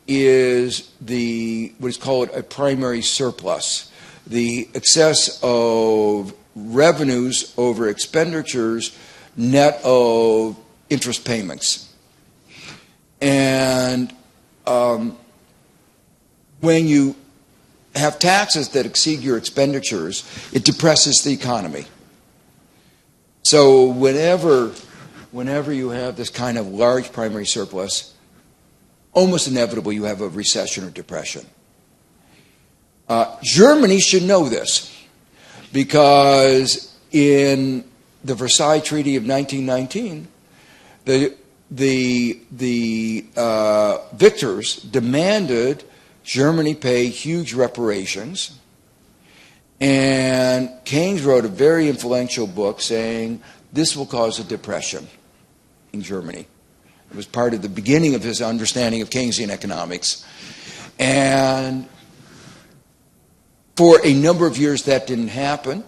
is what is called a primary surplus, the excess of revenues over expenditures net of interest payments. And when you have taxes that exceed your expenditures, it depresses the economy. So whenever you have this kind of large primary surplus, almost inevitably you have a recession or depression. Germany should know this, because in the Versailles Treaty of 1919, the victors demanded Germany pay huge reparations. And Keynes wrote a very influential book saying this will cause a depression in Germany. It was part of the beginning of his understanding of Keynesian economics. And for a number of years that didn't happen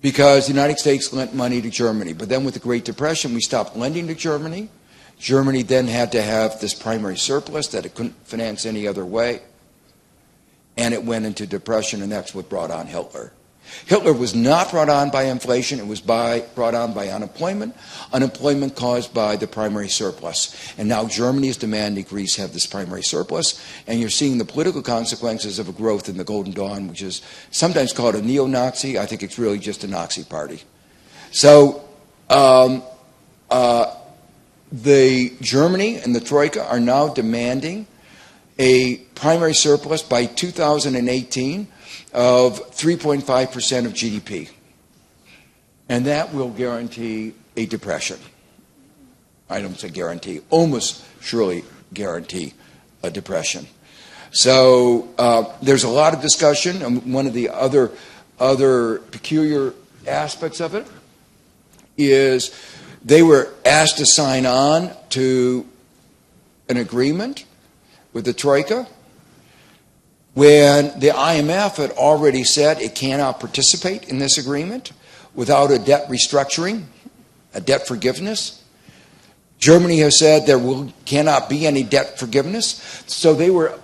because the United States lent money to Germany. But then with the Great Depression, we stopped lending to Germany. Germany then had to have this primary surplus that it couldn't finance any other way. And it went into depression, and that's what brought on Hitler. Hitler was not brought on by inflation. It was brought on by unemployment. Unemployment caused by the primary surplus. And now Germany is demanding Greece have this primary surplus. And you're seeing the political consequences of a growth in the Golden Dawn, which is sometimes called a neo-Nazi. I think it's really just a Nazi party. So the Germany and the Troika are now demanding a primary surplus by 2018 of 3.5% of GDP. And that will guarantee a depression. I don't say guarantee, almost surely guarantee a depression. So there's a lot of discussion, and one of the other peculiar aspects of it is they were asked to sign on to an agreement with the Troika when the IMF had already said it cannot participate in this agreement without a debt restructuring, a debt forgiveness. Germany has said cannot be any debt forgiveness. So they were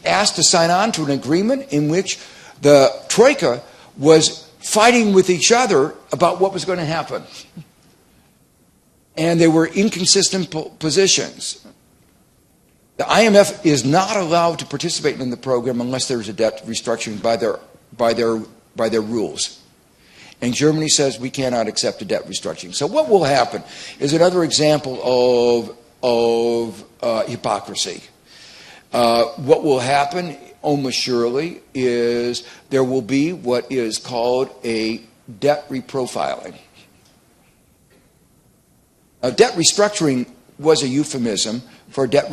asked to sign on to an agreement in which the Troika was fighting with each other about what was going to happen. And they were inconsistent positions. The IMF is not allowed to participate in the program unless there's a debt restructuring by their rules. And Germany says we cannot accept a debt restructuring. So what will happen is another example of hypocrisy. What will happen almost surely is there will be what is called a debt reprofiling. Debt restructuring was a euphemism for debt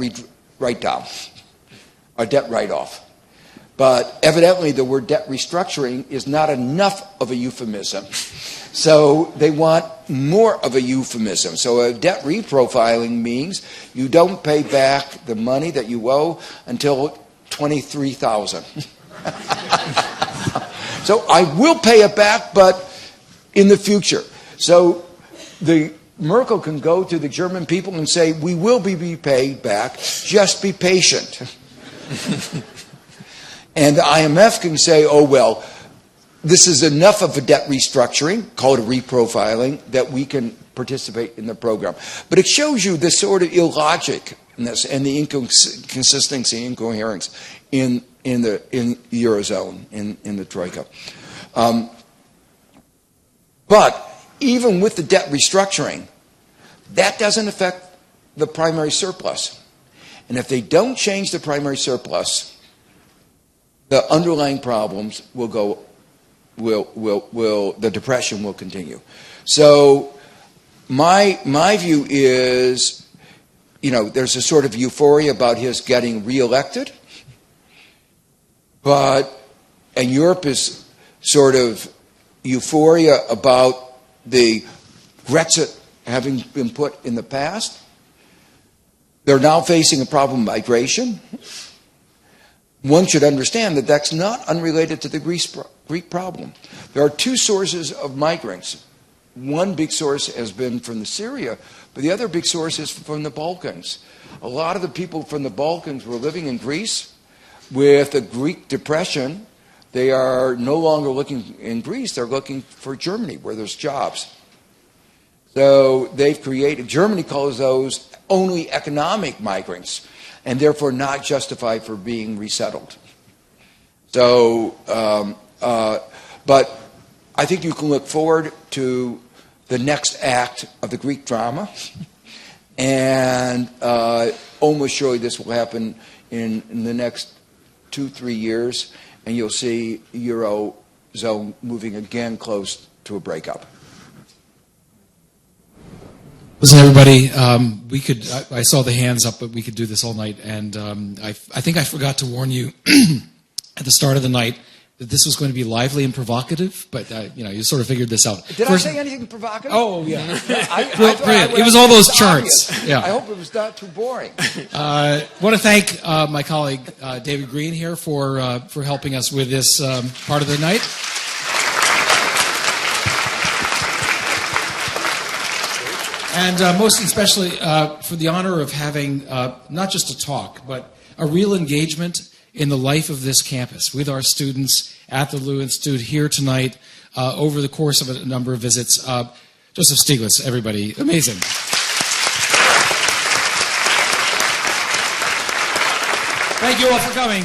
write-down, or debt write-off. But evidently the word debt restructuring is not enough of a euphemism. So they want more of a euphemism. So a debt reprofiling means you don't pay back the money that you owe until $23,000. So I will pay it back, but in the future. So Merkel can go to the German people and say, we will be paid back, just be patient. And the IMF can say, oh, well, this is enough of a debt restructuring, called a reprofiling, that we can participate in the program. But it shows you the sort of illogic and the inconsistency, incoherence in the Eurozone, in the Troika. But even with the debt restructuring, that doesn't affect the primary surplus. And if they don't change the primary surplus, the underlying problems the depression will continue. So my view is, there's a sort of euphoria about his getting reelected, and Europe is sort of euphoria about the Brexit having been put in the past. They're now facing a problem of migration. One should understand that that's not unrelated to the Greek problem. There are two sources of migrants. One big source has been from Syria, but the other big source is from the Balkans. A lot of the people from the Balkans were living in Greece. With the Greek depression, they are no longer looking in Greece, they're looking for Germany, where there's jobs. So Germany calls those only economic migrants, and therefore not justified for being resettled. So, but I think you can look forward to the next act of the Greek drama, and almost surely this will happen in the next 2-3 years, and you'll see Eurozone moving again close to a breakup. Listen, everybody, I saw the hands up, but we could do this all night. And I think I forgot to warn you at the start of the night that this was going to be lively and provocative, but you sort of figured this out. Did I say anything provocative? Oh, yeah. Brilliant. It was all those charts. Yeah. I hope it was not too boring. I want to thank my colleague David Green here for helping us with this part of the night. And most especially for the honor of having not just a talk, but a real engagement in the life of this campus with our students at the Lew Institute here tonight over the course of a number of visits. Joseph Stiglitz, everybody, amazing. Thank you all for coming.